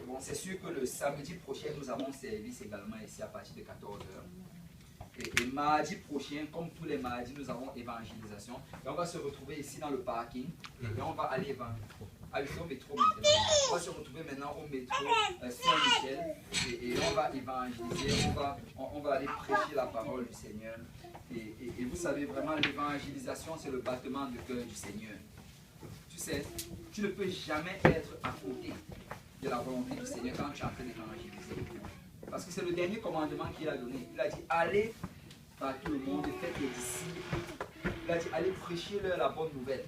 Bon, c'est sûr que le samedi prochain, nous avons un service également ici à partir de 14 h. Et mardi prochain, comme tous les mardis, nous avons évangélisation. Et on va se retrouver ici dans le parking. Et on va aller au métro maintenant. On va se retrouver maintenant au métro Saint-Michel. Et on va évangéliser. On va aller prêcher la parole du Seigneur. Et vous savez vraiment, l'évangélisation, c'est le battement de cœur du Seigneur. Tu sais, tu ne peux jamais être à côté de la volonté du Seigneur quand tu es en train d'évangéliser. Parce que c'est le dernier commandement qu'il a donné. Il a dit, allez par tout le monde et faites les disciples. Il a dit, allez prêcher leur la bonne nouvelle.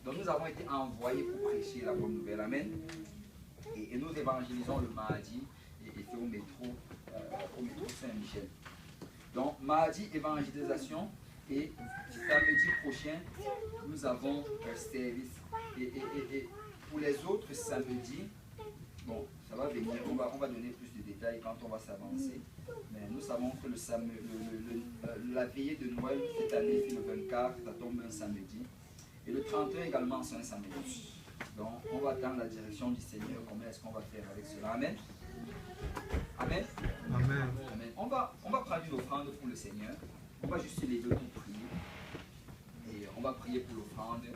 Donc nous avons été envoyés pour prêcher la bonne nouvelle. Amen. Et nous évangélisons le mardi et c'est au métro Saint-Michel. Donc mardi, évangélisation. Et samedi prochain, nous avons un service. Et pour les autres samedis, bon, ça va venir, on va donner plus de détails quand on va s'avancer. Mais nous savons que la veillée de Noël, cette année, le 24, ça tombe un samedi. Et le 31 également, c'est un samedi. Donc, on va dans la direction du Seigneur. Comment est-ce qu'on va faire avec cela? Amen. Amen. Amen. Amen. On va prendre une offrande pour le Seigneur. On va juste se lever pour prier. Et on va prier pour l'offrande.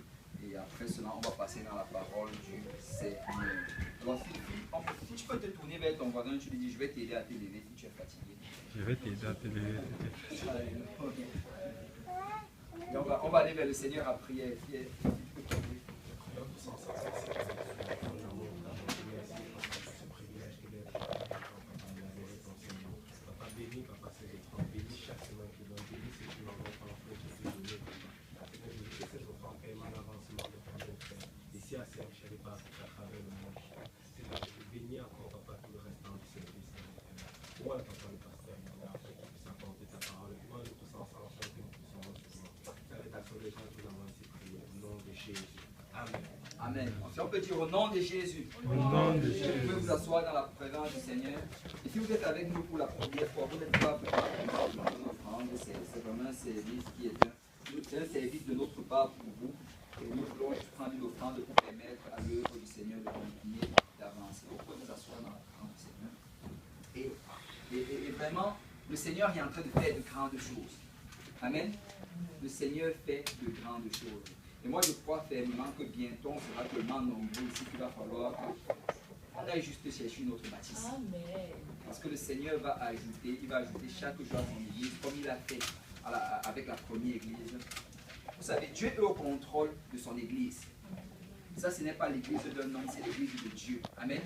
Et après cela, on va passer dans la parole du Seigneur. Alors, si tu peux te tourner vers ton voisin, tu lui dis, je vais t'aider à te lever si tu es fatigué. Je vais t'aider à te lever. Et on va aller vers le Seigneur à prier. Amen. On peut dire au nom de Jésus. Au nom de Jésus. Vous pouvez vous asseoir dans la présence du Seigneur. Et si vous êtes avec nous pour la première fois, vous n'êtes pas prendre. C'est vraiment un service qui est un service de notre part pour vous. Et nous voulons prendre une offrande pour permettre à l'œuvre du Seigneur de continuer d'avancer. Vous pouvez vous asseoir dans la présence du Seigneur. Et vraiment, le Seigneur est en train de faire de grandes choses. Amen. Le Seigneur fait de grandes choses. Et moi, je crois fermement que bientôt, on sera tellement nombreux ici qu'il va falloir qu'on aille juste chercher une autre bâtisse. Amen. Parce que le Seigneur va ajouter chaque jour à son église, comme il a fait avec la première église. Vous savez, Dieu est au contrôle de son église. Ça, ce n'est pas l'église d'un homme, c'est l'église de Dieu. Amen.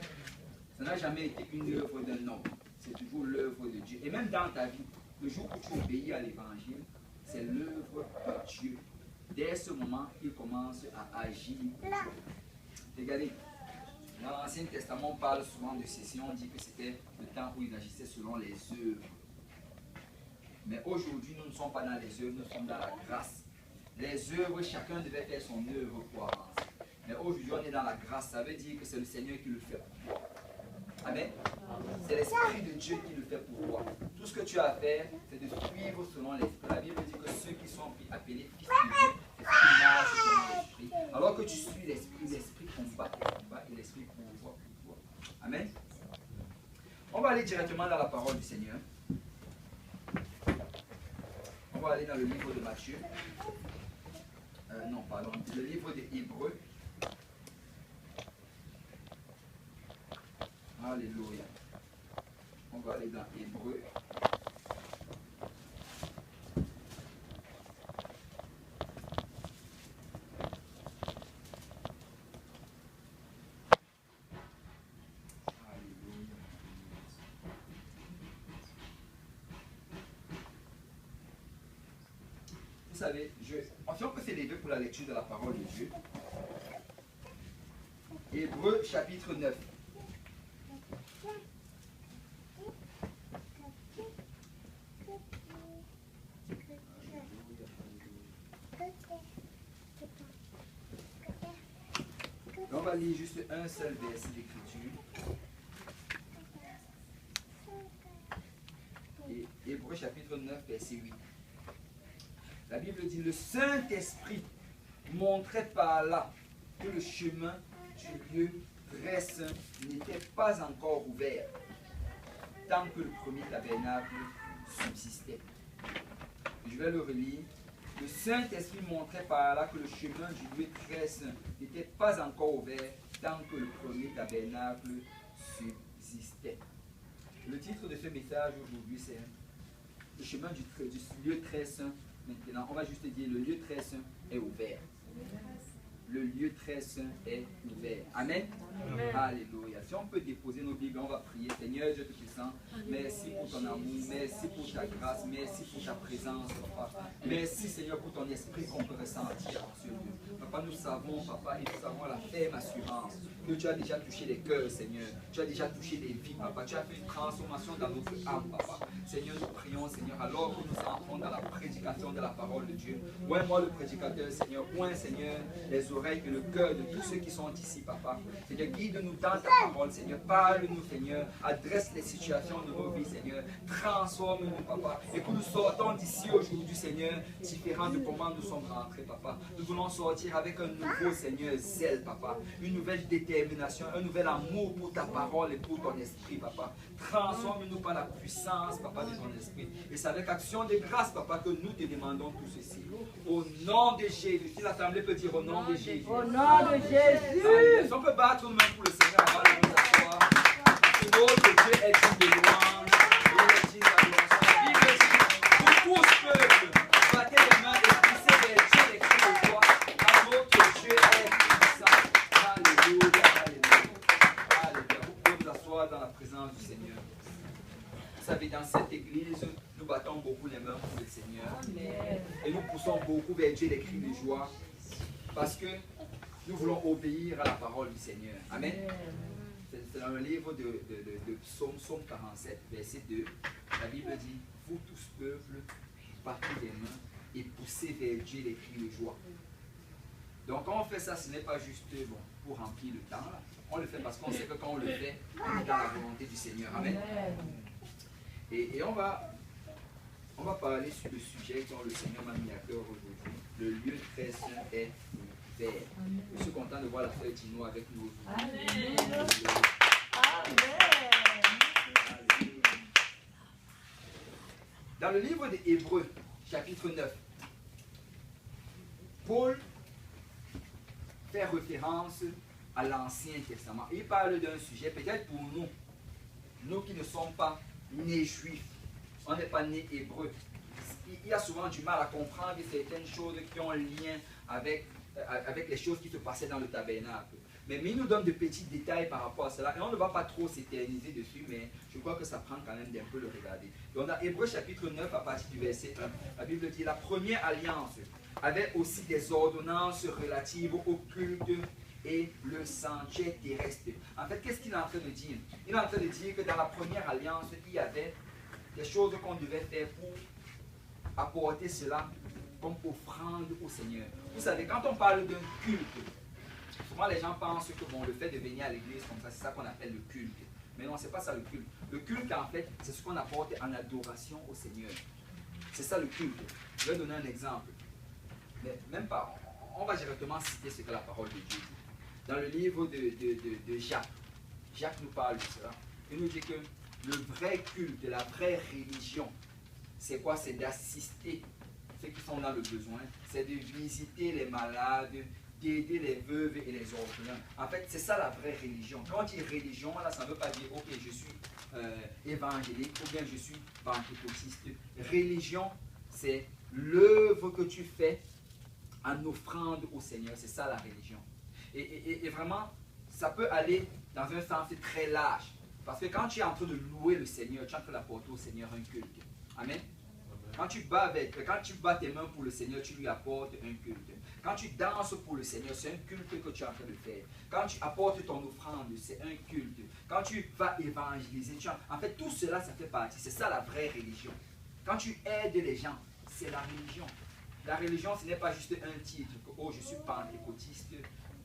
Ça n'a jamais été une œuvre d'un homme. C'est toujours l'œuvre de Dieu. Et même dans ta vie, le jour où tu obéis à l'évangile, c'est l'œuvre de Dieu. Dès ce moment, il commence à agir. Regardez, dans l'Ancien Testament, on parle souvent de ceci. On dit que c'était le temps où il agissait selon les œuvres. Mais aujourd'hui, nous ne sommes pas dans les œuvres, nous sommes dans la grâce. Les œuvres, chacun devait faire son œuvre pour avancer. Mais aujourd'hui, on est dans la grâce. Ça veut dire que c'est le Seigneur qui le fait pour toi. Amen. C'est l'Esprit de Dieu qui le fait pour toi. Tout ce que tu as à faire, c'est de suivre selon l'Esprit. La Bible dit que ceux qui sont appelés fils de Dieu, c'est ceux qui marchent selon l'Esprit. Alors que tu suis l'Esprit, l'Esprit combat et l'Esprit pourvoit pour toi. Amen. On va aller directement dans la parole du Seigneur. On va aller dans le livre de Matthieu. Non, pardon. Le livre des Hébreux. Alléluia. On va aller dans Hébreux. Alléluia. Vous savez, on peut s'élever pour la lecture de la parole de Dieu. Hébreux chapitre 9. On va lire juste un seul verset d'écriture. Et Hébreux chapitre 9, verset 8. La Bible dit, le Saint-Esprit montrait par là que le chemin du lieu tresse n'était pas encore ouvert tant que le premier tabernacle subsistait. Je vais le relire. Le Saint-Esprit montrait par là que le chemin du lieu de tresse n'était pas encore ouvert tant que le premier tabernacle subsistait. Le titre de ce message aujourd'hui, c'est le chemin du lieu de tresse. Maintenant, on va juste dire le lieu de tresse est ouvert. Le lieu très saint est ouvert. Amen. Amen. Alléluia. Si on peut déposer nos Bibles, on va prier. Seigneur, Dieu Tout-Puissant, merci pour ton amour, merci pour ta grâce, merci pour ta présence, Papa. Merci, Seigneur, pour ton esprit qu'on peut ressentir en ce lieu. Papa, nous savons, Papa, et nous avons la ferme assurance que tu as déjà touché les cœurs, Seigneur. Tu as déjà touché les vies, Papa. Tu as fait une transformation dans notre âme, Papa. Seigneur, nous prions, Seigneur, alors que nous entrons dans la prédication de la parole de Dieu. Oins-moi le prédicateur, Seigneur. Oins, Seigneur, les oreilles et le cœur de tous ceux qui sont ici, Papa. Seigneur, guide-nous dans ta parole, Seigneur. Parle-nous, Seigneur. Adresse les situations de nos vies, Seigneur. Transforme-nous, Papa. Et que nous sortons d'ici aujourd'hui, Seigneur, différents de comment nous sommes rentrés, Papa. Nous voulons sortir avec un nouveau, Seigneur, zèle, Papa. Une nouvelle détermination, un nouvel amour pour ta parole et pour ton esprit, Papa. Transforme-nous par la puissance, Papa, de ton esprit. Et c'est avec action de grâce, Papa, que nous te demandons tout ceci. Au nom de Jésus. Si l'Assemblée peut dire au nom de Jésus. Au nom de Jésus. Est-ce qu'on peut battre nos mains pour le Seigneur avant de nous asseoir? Notre Dieu est digne de louange. Il est digne d'adoration. La Bible dit, pour tous peuples, battez les mains et poussez vers Dieu les cris de joie. Car notre Dieu est puissant. Alléluia, alléluia. Alléluia. Vous pouvez vous asseoir dans la présence du Seigneur. Vous savez, dans cette église, nous battons beaucoup les mains pour le Seigneur. Amen. Et nous poussons beaucoup vers Dieu les cris de joie. Parce que nous voulons obéir à la parole du Seigneur. Amen. C'est dans le livre de Psaume 47, verset 2. La Bible dit, vous tous peuples, battez les mains et poussez vers Dieu les cris de joie. Donc quand on fait ça, ce n'est pas juste bon, pour remplir le temps. Là. On le fait parce qu'on sait que quand on le fait, on est dans la volonté du Seigneur. Amen. Et on va parler sur le sujet dont le Seigneur m'a mis à cœur aujourd'hui. Le lieu très saint est ouvert. Je suis content de voir la feuille Tino avec nous aujourd'hui. Amen. Amen. Dans le livre des Hébreux, chapitre 9, Paul fait référence à l'Ancien Testament. Il parle d'un sujet, peut-être pour nous qui ne sommes pas nés juifs, on n'est pas nés hébreux. Il y a souvent du mal à comprendre certaines choses qui ont un lien avec les choses qui se passaient dans le tabernacle. Mais il nous donne de petits détails par rapport à cela. Et on ne va pas trop s'éterniser dessus, mais je crois que ça prend quand même d'un peu le regarder. Donc dans Hébreux chapitre 9, à partir du verset 1, la Bible dit, la première alliance avait aussi des ordonnances relatives au culte et le sentier terrestre. En fait, qu'est-ce qu'il est en train de dire? Il est en train de dire que dans la première alliance, il y avait des choses qu'on devait faire pour apporter cela comme offrande au Seigneur. Vous savez, quand on parle d'un culte, souvent les gens pensent que bon, le fait de venir à l'église comme ça, c'est ça qu'on appelle le culte. Mais non, ce n'est pas ça le culte. Le culte, en fait, c'est ce qu'on apporte en adoration au Seigneur. C'est ça le culte. Je vais donner un exemple. Mais même pas, on va directement citer ce que la parole de Dieu dit. Dans le livre de Jacques, Jacques nous parle de cela. Il nous dit que le vrai culte, la vraie religion, c'est quoi? C'est d'assister ceux qui sont dans le besoin, c'est de visiter les malades, d'aider les veuves et les orphelins. En fait, c'est ça la vraie religion. Quand on dit religion, là, ça ne veut pas dire, ok, je suis évangélique ou bien je suis pentecôtiste. Religion, c'est l'œuvre que tu fais en offrande au Seigneur. C'est ça la religion. Et vraiment, ça peut aller dans un sens très large. Parce que quand tu es en train de louer le Seigneur, tu es en train d'apporter au Seigneur un culte. Amen. Quand tu bats tes mains pour le Seigneur, tu lui apportes un culte. Quand tu danses pour le Seigneur, c'est un culte que tu es en train de faire. Quand tu apportes ton offrande, c'est un culte. Quand tu vas évangéliser, en fait, tout cela, ça fait partie. C'est ça la vraie religion. Quand tu aides les gens, c'est la religion. La religion, ce n'est pas juste un titre, que, oh, je suis pentecôtiste.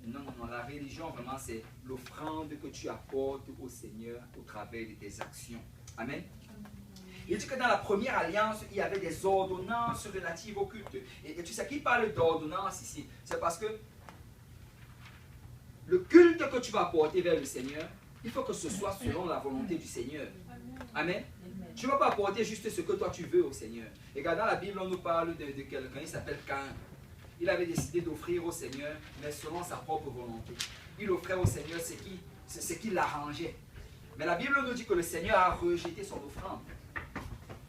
Non, non, non. La religion, vraiment, c'est l'offrande que tu apportes au Seigneur au travers de tes actions. Amen. Il dit que dans la première alliance, il y avait des ordonnances relatives au culte. Et tu sais, qui parle d'ordonnances ici? C'est parce que le culte que tu vas apporter vers le Seigneur, il faut que ce soit selon la volonté du Seigneur. Amen. Tu ne vas pas apporter juste ce que toi tu veux au Seigneur. Et dans la Bible, on nous parle de quelqu'un, il s'appelle Caïn. Il avait décidé d'offrir au Seigneur, mais selon sa propre volonté. Il offrait au Seigneur ce qui l'arrangeait. Mais la Bible nous dit que le Seigneur a rejeté son offrande.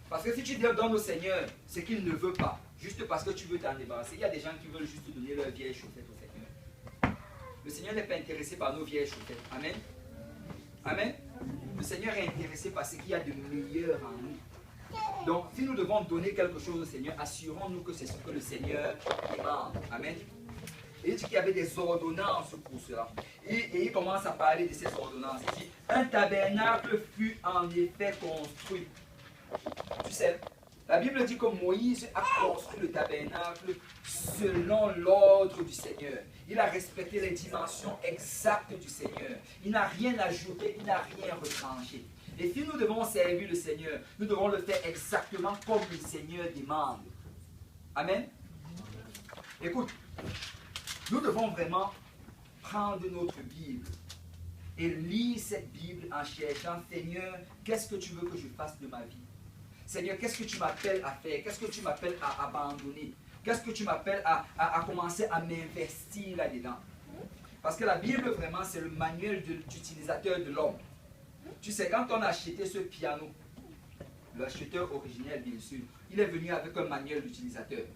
Parce que si tu donnes au Seigneur ce qu'il ne veut pas, juste parce que tu veux t'en débarrasser, il y a des gens qui veulent juste donner leur vieille chauffette au Seigneur. Le Seigneur n'est pas intéressé par nos vieilles chaussettes. Amen. Amen. Le Seigneur est intéressé par ce qu'il y a de meilleur en nous. Donc, si nous devons donner quelque chose au Seigneur, assurons-nous que c'est ce que le Seigneur demande. Amen. Et il dit qu'il y avait des ordonnances pour cela. Et il commence à parler de ces ordonnances. Il dit, un tabernacle fut en effet construit. Tu sais, la Bible dit que Moïse a construit le tabernacle selon l'ordre du Seigneur. Il a respecté les dimensions exactes du Seigneur. Il n'a rien ajouté, il n'a rien retranché. Et si nous devons servir le Seigneur, nous devons le faire exactement comme le Seigneur demande. Amen. Écoute, nous devons vraiment prendre notre Bible et lire cette Bible en cherchant, Seigneur, qu'est-ce que tu veux que je fasse de ma vie? Seigneur, qu'est-ce que tu m'appelles à faire? Qu'est-ce que tu m'appelles à abandonner? Qu'est-ce que tu m'appelles à commencer à m'investir là-dedans? Parce que la Bible, vraiment, c'est le manuel d'utilisateur de l'homme. Tu sais, quand on a acheté ce piano, l'acheteur originel, bien sûr, il est venu avec un manuel d'utilisateur.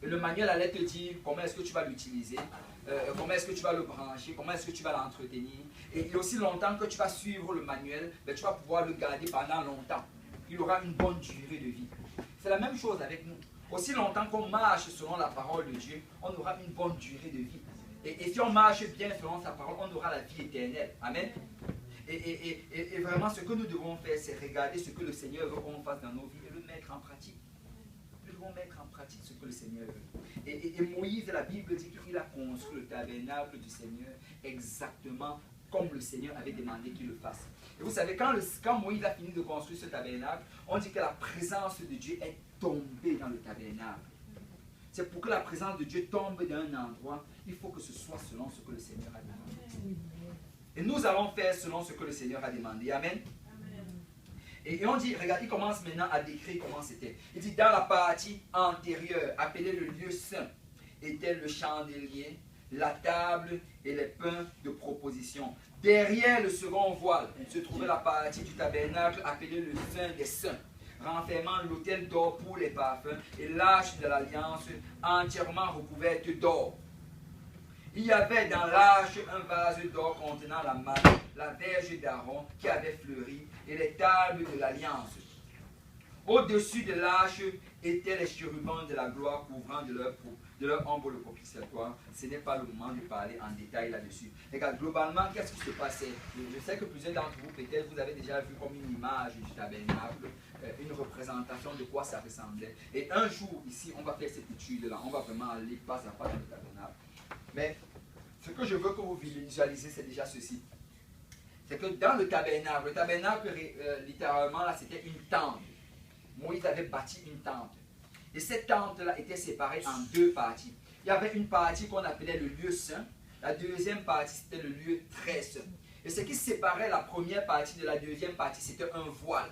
Et le manuel allait te dire comment est-ce que tu vas l'utiliser, comment est-ce que tu vas le brancher, comment est-ce que tu vas l'entretenir. Et aussi longtemps que tu vas suivre le manuel, ben, tu vas pouvoir le garder pendant longtemps. Il aura une bonne durée de vie. C'est la même chose avec nous. Aussi longtemps qu'on marche selon la parole de Dieu, on aura une bonne durée de vie. Et si on marche bien selon sa parole, on aura la vie éternelle. Amen. Et vraiment, ce que nous devons faire, c'est regarder ce que le Seigneur veut qu'on fasse dans nos vies et le mettre en pratique. Nous devons mettre en pratique ce que le Seigneur veut. Et Moïse, la Bible dit qu'il a construit le tabernacle du Seigneur exactement comme le Seigneur avait demandé qu'il le fasse. Et vous savez, quand Moïse a fini de construire ce tabernacle, on dit que la présence de Dieu est tombée dans le tabernacle. C'est pour que la présence de Dieu tombe dans un endroit, il faut que ce soit selon ce que le Seigneur a demandé. Et nous allons faire selon ce que le Seigneur a demandé. Amen. Et on dit, regarde, il commence maintenant à décrire comment c'était. Il dit, dans la partie antérieure, appelée le lieu saint, était le chandelier, la table et les pains de proposition. Derrière le second voile se trouvait la partie du tabernacle appelée le Saint des Saints, renfermant l'autel d'or pour les parfums et l'arche de l'alliance entièrement recouverte d'or. Il y avait dans l'arche un vase d'or contenant la manne, la verge d'Aaron qui avait fleuri et les tables de l'alliance. Au-dessus de l'arche étaient les chérubins de la gloire couvrant de leur ombre le propitiatoire. Ce n'est pas le moment de parler en détail là-dessus. Regarde, globalement, qu'est-ce qui se passait? Je sais que plusieurs d'entre vous, peut-être, vous avez déjà vu comme une image du tabernacle, une représentation de quoi ça ressemblait. Et un jour, ici, on va faire cette étude-là. On va vraiment aller pas à pas dans le tabernacle. Mais ce que je veux que vous visualisez, c'est déjà ceci. C'est que dans le tabernacle, littéralement, là, c'était une tente. Moïse avait bâti une tente. Et cette tente-là était séparée en deux parties. Il y avait une partie qu'on appelait le lieu saint. La deuxième partie, c'était le lieu très saint. Et ce qui séparait la première partie de la deuxième partie, c'était un voile.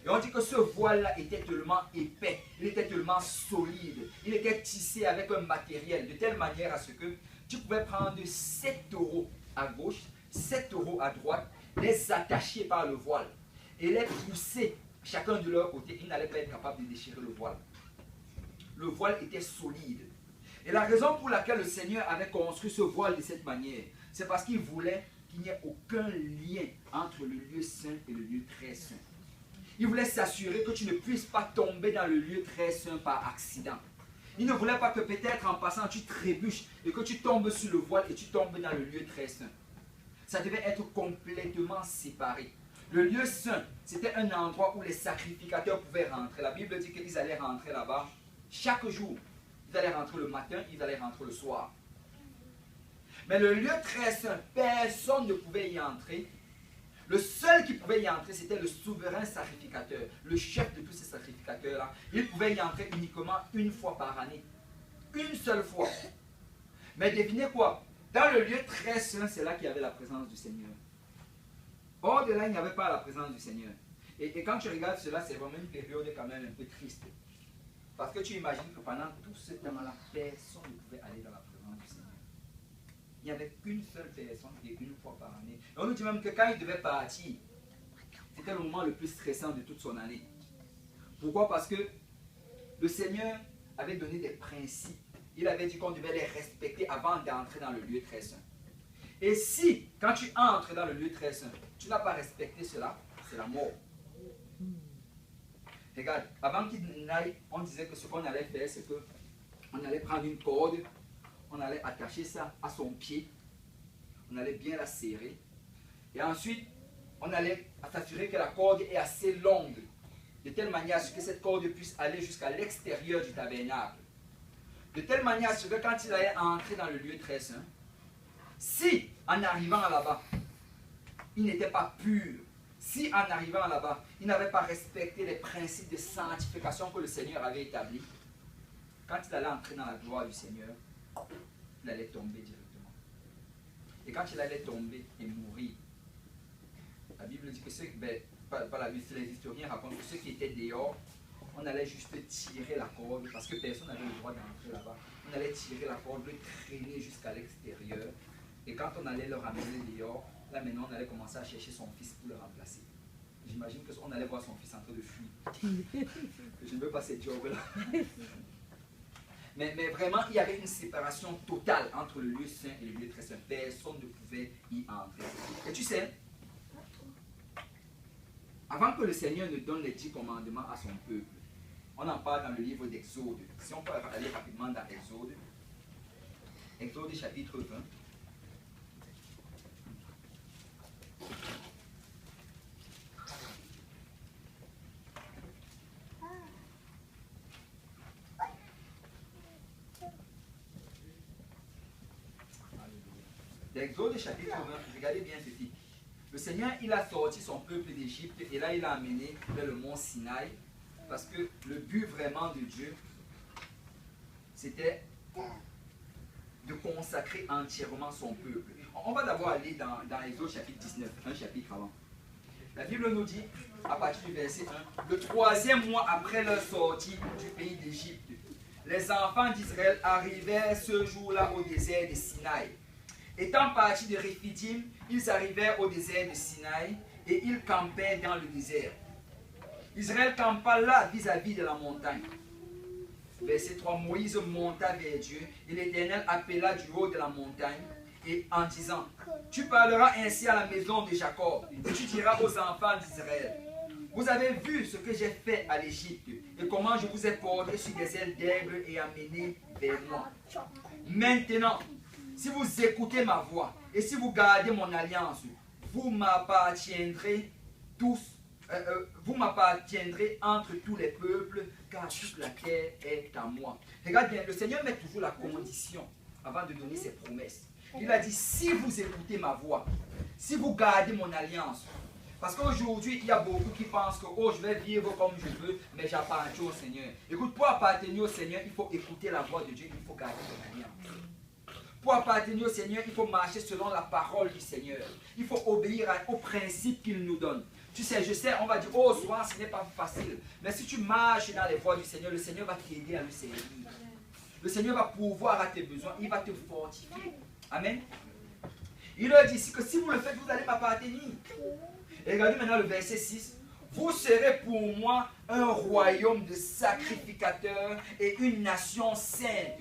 Et on dit que ce voile-là était tellement épais, il était tellement solide, il était tissé avec un matériel, de telle manière à ce que tu pouvais prendre 7 taureaux à gauche, 7 taureaux à droite, les attacher par le voile et les pousser chacun de leur côté. Ils n'allaient pas être capables de déchirer le voile. Le voile était solide. Et la raison pour laquelle le Seigneur avait construit ce voile de cette manière, c'est parce qu'il voulait qu'il n'y ait aucun lien entre le lieu saint et le lieu très saint. Il voulait s'assurer que tu ne puisses pas tomber dans le lieu très saint par accident. Il ne voulait pas que peut-être en passant tu trébuches et que tu tombes sur le voile et tu tombes dans le lieu très saint. Ça devait être complètement séparé. Le lieu saint, c'était un endroit où les sacrificateurs pouvaient rentrer. La Bible dit qu'ils allaient rentrer là-bas chaque jour. Ils allaient rentrer le matin, ils allaient rentrer le soir. Mais le lieu très saint, personne ne pouvait y entrer. Le seul qui pouvait y entrer, c'était le souverain sacrificateur, le chef de tous ces sacrificateurs-là. Il pouvait y entrer uniquement une fois par année. Une seule fois. Mais devinez quoi? Dans le lieu très saint, c'est là qu'il y avait la présence du Seigneur. Hors de là, il n'y avait pas la présence du Seigneur. Et quand tu regardes cela, c'est vraiment une période quand même un peu triste. Parce que tu imagines que pendant tout ce temps-là, personne ne pouvait aller dans la présence du Seigneur. Il n'y avait qu'une seule personne et une fois par année. Et on nous dit même que quand il devait partir, c'était le moment le plus stressant de toute son année. Pourquoi? Parce que le Seigneur avait donné des principes. Il avait dit qu'on devait les respecter avant d'entrer dans le lieu très saint. Et si, quand tu entres dans le lieu très saint, tu n'as pas respecté cela, c'est la mort. Regarde, avant qu'il n'aille, on disait que ce qu'on allait faire, c'est qu'on allait prendre une corde, on allait attacher ça à son pied, on allait bien la serrer, et ensuite, on allait s'assurer que la corde est assez longue, de telle manière à ce que cette corde puisse aller jusqu'à l'extérieur du tabernacle. De telle manière à ce que quand il allait entrer dans le lieu très saint, si en arrivant là-bas, il n'était pas pur, si en arrivant là-bas, il n'avait pas respecté les principes de sanctification que le Seigneur avait établis, quand il allait entrer dans la gloire du Seigneur, il allait tomber directement. Et quand il allait tomber et mourir, la Bible dit que ceux, les historiens racontent que ceux qui étaient dehors, on allait juste tirer la corde, parce que personne n'avait le droit d'entrer là-bas. On allait tirer la corde, le traîner jusqu'à l'extérieur. Et quand on allait le ramener dehors, là maintenant on allait commencer à chercher son fils pour le remplacer. J'imagine qu'on allait voir son fils en train de fuir. Je ne veux pas ces jobs-là. Mais vraiment, il y avait une séparation totale entre le lieu saint et le lieu très saint. Personne ne pouvait y entrer. Et tu sais, avant que le Seigneur ne donne les 10 commandements à son peuple, on en parle dans le livre d'Exode. Si on peut aller rapidement dans Exode, Exode chapitre 20. Exode chapitre 20, regardez bien ceci. Le Seigneur, il a sorti son peuple d'Égypte et là, il l'a amené vers le mont Sinaï parce que le but vraiment de Dieu, c'était de consacrer entièrement son peuple. On va d'abord aller dans Exode chapitre 19, un chapitre avant. La Bible nous dit, à partir du verset 1, le 3e mois après leur sortie du pays d'Égypte, les enfants d'Israël arrivèrent ce jour-là au désert de Sinaï. Étant partis de Réphidim, ils arrivèrent au désert de Sinaï et ils campèrent dans le désert. Israël campa là vis-à-vis de la montagne. Verset 3, Moïse monta vers Dieu et l'Éternel appela du haut de la montagne et en disant, tu parleras ainsi à la maison de Jacob et tu diras aux enfants d'Israël, vous avez vu ce que j'ai fait à l'Égypte et comment je vous ai porté sur des ailes d'aigle et amené vers moi. Maintenant, si vous écoutez ma voix et si vous gardez mon alliance, vous m'appartiendrez tous, vous m'appartiendrez entre tous les peuples, car toute la terre est à moi. Regarde bien, le Seigneur met toujours la condition avant de donner ses promesses. Il a dit, si vous écoutez ma voix, si vous gardez mon alliance, parce qu'aujourd'hui, il y a beaucoup qui pensent que, oh, je vais vivre comme je veux, mais j'appartiens au Seigneur. Écoute, pour appartenir au Seigneur, il faut écouter la voix de Dieu, il faut garder son alliance. Pour appartenir au Seigneur, il faut marcher selon la parole du Seigneur. Il faut obéir aux principes qu'il nous donne. Tu sais, je sais, on va dire, oh, souvent ce n'est pas facile. Mais si tu marches dans les voies du Seigneur, le Seigneur va t'aider à le servir. Le Seigneur va pourvoir à tes besoins, il va te fortifier. Amen. Il leur dit ici que si vous le faites, vous allez m'appartenir. Et regardez maintenant le verset 6. Vous serez pour moi un royaume de sacrificateurs et une nation sainte.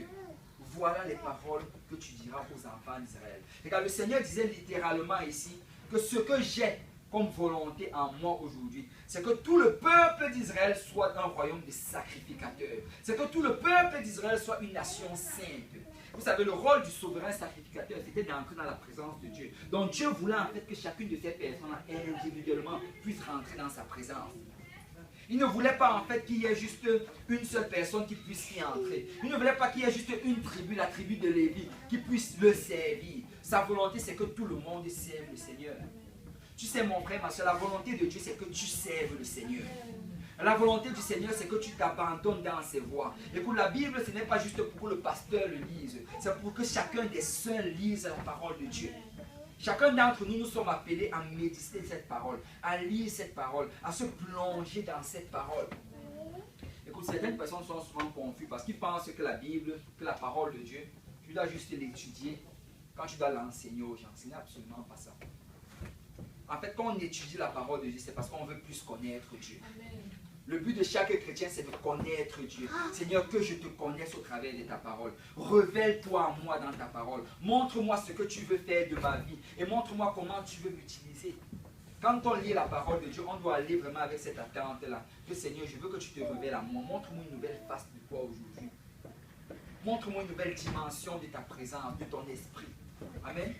Voilà les paroles que tu diras aux enfants d'Israël. Regarde, le Seigneur disait littéralement ici que ce que j'ai comme volonté en moi aujourd'hui, c'est que tout le peuple d'Israël soit un royaume de sacrificateurs. C'est que tout le peuple d'Israël soit une nation sainte. Vous savez, le rôle du souverain sacrificateur, c'était d'entrer dans la présence de Dieu. Donc Dieu voulait en fait que chacune de ces personnes individuellement puisse rentrer dans sa présence. Il ne voulait pas en fait qu'il y ait juste une seule personne qui puisse y entrer. Il ne voulait pas qu'il y ait juste une tribu, la tribu de Lévi, qui puisse le servir. Sa volonté, c'est que tout le monde serve le Seigneur. Tu sais, mon frère, ma soeur, la volonté de Dieu, c'est que tu serves le Seigneur. La volonté du Seigneur, c'est que tu t'abandonnes dans ses voies. Et pour la Bible, ce n'est pas juste pour que le pasteur le lise. C'est pour que chacun des saints lise la parole de Dieu. Chacun d'entre nous, nous sommes appelés à méditer cette parole, à lire cette parole, à se plonger dans cette parole. Écoute, certaines personnes sont souvent confuses parce qu'ils pensent que la Bible, que la parole de Dieu, tu dois juste l'étudier quand tu dois l'enseigner aux gens. Ce n'est absolument pas ça. En fait, quand on étudie la parole de Dieu, c'est parce qu'on veut plus connaître Dieu. Amen. Le but de chaque chrétien, c'est de connaître Dieu. Seigneur, que je te connaisse au travers de ta parole. Révèle-toi à moi dans ta parole. Montre-moi ce que tu veux faire de ma vie. Et montre-moi comment tu veux m'utiliser. Quand on lit la parole de Dieu, on doit aller vraiment avec cette attente-là. Que Seigneur, je veux que tu te révèles à moi. Montre-moi une nouvelle face de toi aujourd'hui. Montre-moi une nouvelle dimension de ta présence, de ton esprit. Amen.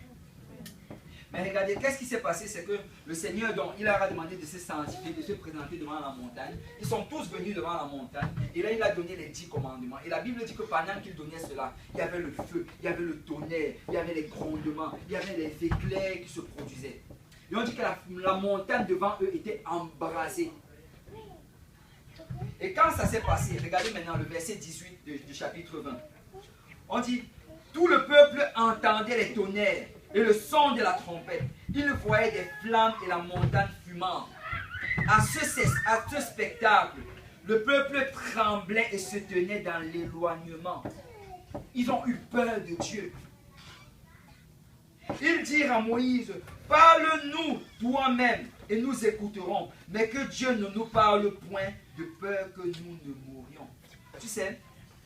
Mais regardez, qu'est-ce qui s'est passé? C'est que le Seigneur, donc, il leur a demandé de se sanctifier, de se présenter devant la montagne. Ils sont tous venus devant la montagne. Et là, il a donné les 10 commandements. Et la Bible dit que pendant qu'il donnait cela, il y avait le feu, il y avait le tonnerre, il y avait les grondements, il y avait les éclairs qui se produisaient. Et on dit que la montagne devant eux était embrasée. Et quand ça s'est passé, regardez maintenant le verset 18 du chapitre 20. On dit, tout le peuple entendait les tonnerres et le son de la trompette. Il voyait des flammes et la montagne fumante. À ce spectacle, le peuple tremblait et se tenait dans l'éloignement. Ils ont eu peur de Dieu. Ils dirent à Moïse, parle-nous toi-même et nous écouterons, mais que Dieu ne nous parle point de peur que nous ne mourions. Tu sais,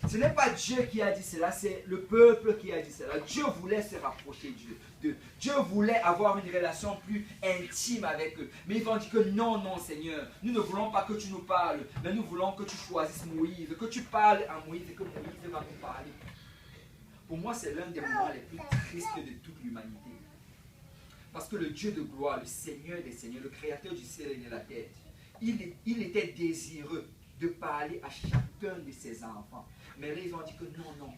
ce n'est pas Dieu qui a dit cela, c'est le peuple qui a dit cela. Dieu voulait se rapprocher d'eux. Dieu voulait avoir une relation plus intime avec eux. Mais ils ont dit que non, non Seigneur, nous ne voulons pas que tu nous parles, mais nous voulons que tu choisisses Moïse, que tu parles à Moïse et que Moïse va nous parler. Pour moi, c'est l'un des moments les plus tristes de toute l'humanité. Parce que le Dieu de gloire, le Seigneur des Seigneurs, le Créateur du ciel et de la terre, il était désireux de parler à chacun de ses enfants. Mais là, ils ont dit que non, non,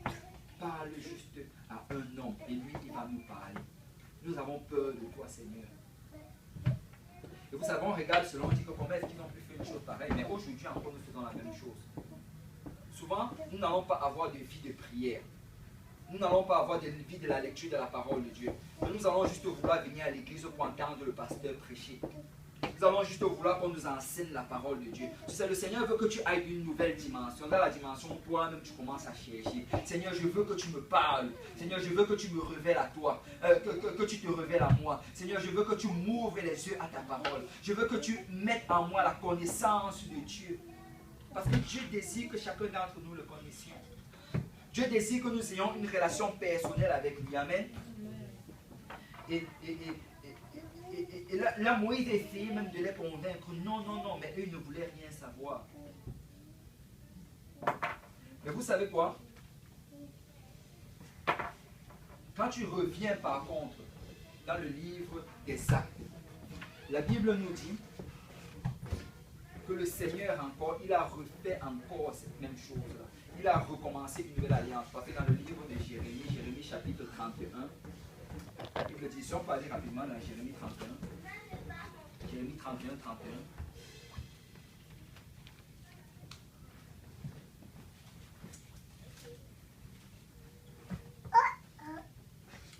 parle juste à un homme et lui, il va nous parler. Nous avons peur de toi, Seigneur. Et vous savez, on regarde cela, on dit que combien est-ce qu'ils ont pu faire une chose pareille, mais aujourd'hui encore, nous faisons la même chose. Souvent, nous n'allons pas avoir de vie de prière. Nous n'allons pas avoir de vie de la lecture de la parole de Dieu. Mais nous allons juste vouloir venir à l'église pour entendre le pasteur prêcher. Nous allons juste vouloir qu'on nous enseigne la parole de Dieu. Tu sais, le Seigneur veut que tu ailles d'une nouvelle dimension. Dans la dimension où toi-même tu commences à chercher. Seigneur, je veux que tu me parles. Seigneur, je veux que tu me révèles à toi. Que tu te révèles à moi. Seigneur, je veux que tu m'ouvres les yeux à ta parole. Je veux que tu mettes en moi la connaissance de Dieu. Parce que Dieu désire que chacun d'entre nous le connaissions. Dieu désire que nous ayons une relation personnelle avec lui. Amen. Et là, Moïse essayait même de les convaincre. Non, non, non, mais eux, ils ne voulaient rien savoir. Mais vous savez quoi? Quand tu reviens par contre dans le livre des Actes, la Bible nous dit que le Seigneur encore, il a refait encore cette même chose-là. Il a recommencé une nouvelle alliance. Parce que dans le livre de Jérémie, Jérémie chapitre 31, la Bible dit, si on peut aller rapidement dans Jérémie 31, Jérémie 31, 31.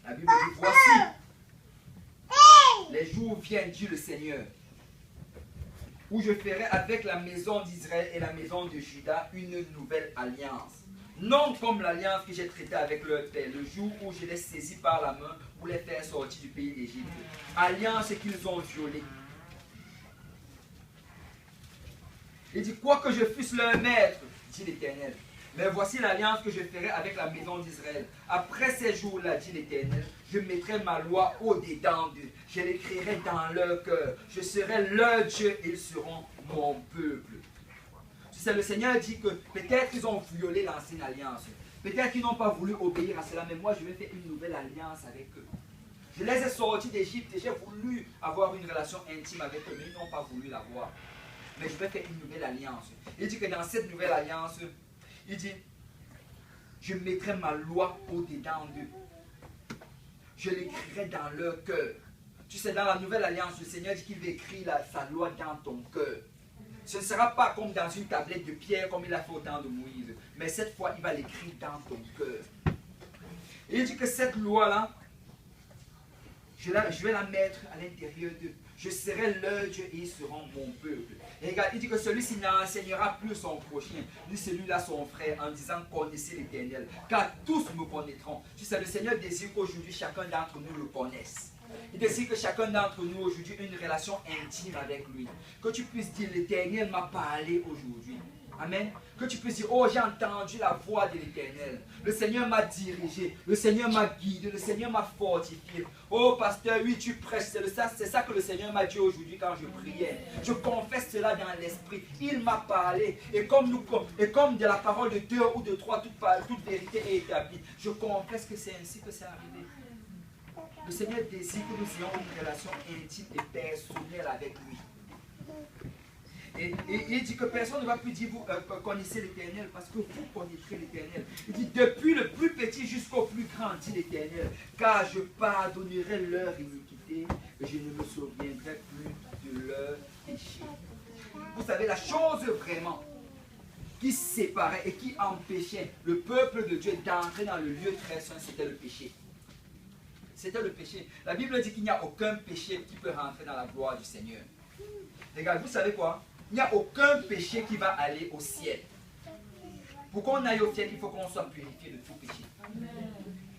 La Bible dit, voici, les jours viennent, dit le Seigneur, où je ferai avec la maison d'Israël et la maison de Juda une nouvelle alliance. Non comme l'alliance que j'ai traitée avec leur père, le jour où je les saisis par la main pour les faire sortir du pays d'Égypte. Alliance qu'ils ont violée. Il dit, quoi que je fusse leur maître, dit l'Éternel. Mais voici l'alliance que je ferai avec la maison d'Israël. Après ces jours-là, dit l'Éternel, je mettrai ma loi au-dedans d'eux. Je l'écrirai dans leur cœur. Je serai leur Dieu et ils seront mon peuple. C'est le Seigneur dit que peut-être qu'ils ont violé l'ancienne alliance. Peut-être qu'ils n'ont pas voulu obéir à cela. Mais moi, je vais faire une nouvelle alliance avec eux. Je les ai sortis d'Égypte et j'ai voulu avoir une relation intime avec eux. Mais ils n'ont pas voulu l'avoir. Mais je vais faire une nouvelle alliance. Il dit que dans cette nouvelle alliance, il dit, je mettrai ma loi au-dedans d'eux. Je l'écrirai dans leur cœur. Tu sais, dans la nouvelle alliance, le Seigneur dit qu'il va écrire sa loi dans ton cœur. Ce ne sera pas comme dans une tablette de pierre comme il a fait au temps de Moïse. Mais cette fois, il va l'écrire dans ton cœur. Et il dit que cette loi-là, je vais la mettre à l'intérieur d'eux. Je serai leur Dieu et ils seront mon peuple. Et regarde, il dit que celui-ci n'enseignera plus son prochain, ni celui-là son frère, en disant connaissez l'Éternel. Car tous me connaîtront. Tu sais, le Seigneur désire qu'aujourd'hui chacun d'entre nous le connaisse. Il désire que chacun d'entre nous aujourd'hui ait une relation intime avec lui. Que tu puisses dire l'Éternel m'a parlé aujourd'hui. Amen. Que tu puisses dire, oh j'ai entendu la voix de l'Éternel. Le Seigneur m'a dirigé. Le Seigneur m'a guidé. Le Seigneur m'a fortifié. Oh pasteur, oui tu prêches. C'est ça que le Seigneur m'a dit aujourd'hui quand je priais. Je confesse cela dans l'esprit. Il m'a parlé. Et comme de la parole de deux ou de trois, toute vérité est établie. Je confesse que c'est ainsi que c'est arrivé. Le Seigneur désire que nous ayons une relation intime et personnelle avec lui. Et il dit que personne ne va plus dire vous connaissez l'Éternel parce que vous connaîtrez l'Éternel. Il dit depuis le plus petit jusqu'au plus grand, dit l'Éternel, car je pardonnerai leur iniquité et je ne me souviendrai plus de leur péché. Vous savez, la chose vraiment qui séparait et qui empêchait le peuple de Dieu d'entrer dans le lieu très saint, c'était le péché. C'était le péché. La Bible dit qu'il n'y a aucun péché qui peut rentrer dans la gloire du Seigneur. Regarde, vous savez quoi? Il n'y a aucun péché qui va aller au ciel. Pour qu'on aille au ciel, il faut qu'on soit purifié de tout péché.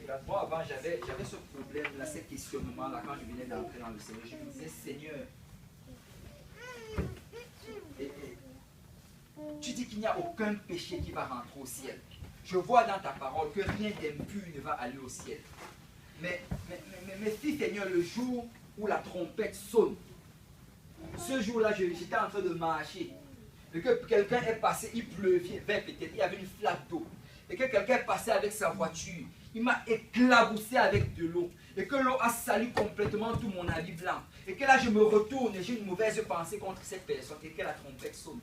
Regarde, moi avant, j'avais ce problème-là, ce questionnement-là, quand je venais d'entrer dans le Seigneur. Je me disais, Seigneur, tu dis qu'il n'y a aucun péché qui va rentrer au ciel. Je vois dans ta parole que rien d'impur ne va aller au ciel. Mais si, Seigneur, le jour où la trompette sonne, ce jour-là, j'étais en train de marcher, et que quelqu'un est passé, il pleuvait peut-être, il y avait une flaque d'eau, et que quelqu'un est passé avec sa voiture, il m'a éclaboussé avec de l'eau, et que l'eau a sali complètement tout mon habit blanc, et que là je me retourne et j'ai une mauvaise pensée contre cette personne, et que la trompette sonne.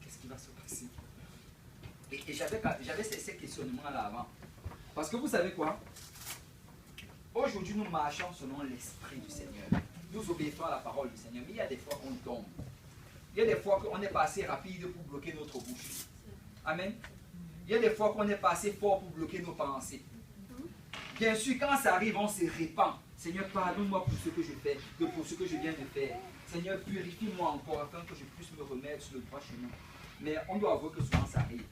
Qu'est-ce qui va se passer? Et j'avais ces questionnements-là avant. Parce que vous savez quoi? Aujourd'hui, nous marchons selon l'Esprit du Seigneur. Nous obéissons à la parole du Seigneur. Mais il y a des fois qu'on tombe. Il y a des fois qu'on est passé rapide pour bloquer notre bouche. Amen. Il y a des fois qu'on est passé fort pour bloquer nos pensées. Bien sûr, quand ça arrive, on se répand. Seigneur, pardonne-moi pour ce que je fais, pour ce que je viens de faire. Seigneur, purifie-moi encore afin que je puisse me remettre sur le droit chemin. Mais on doit avouer que souvent ça arrive.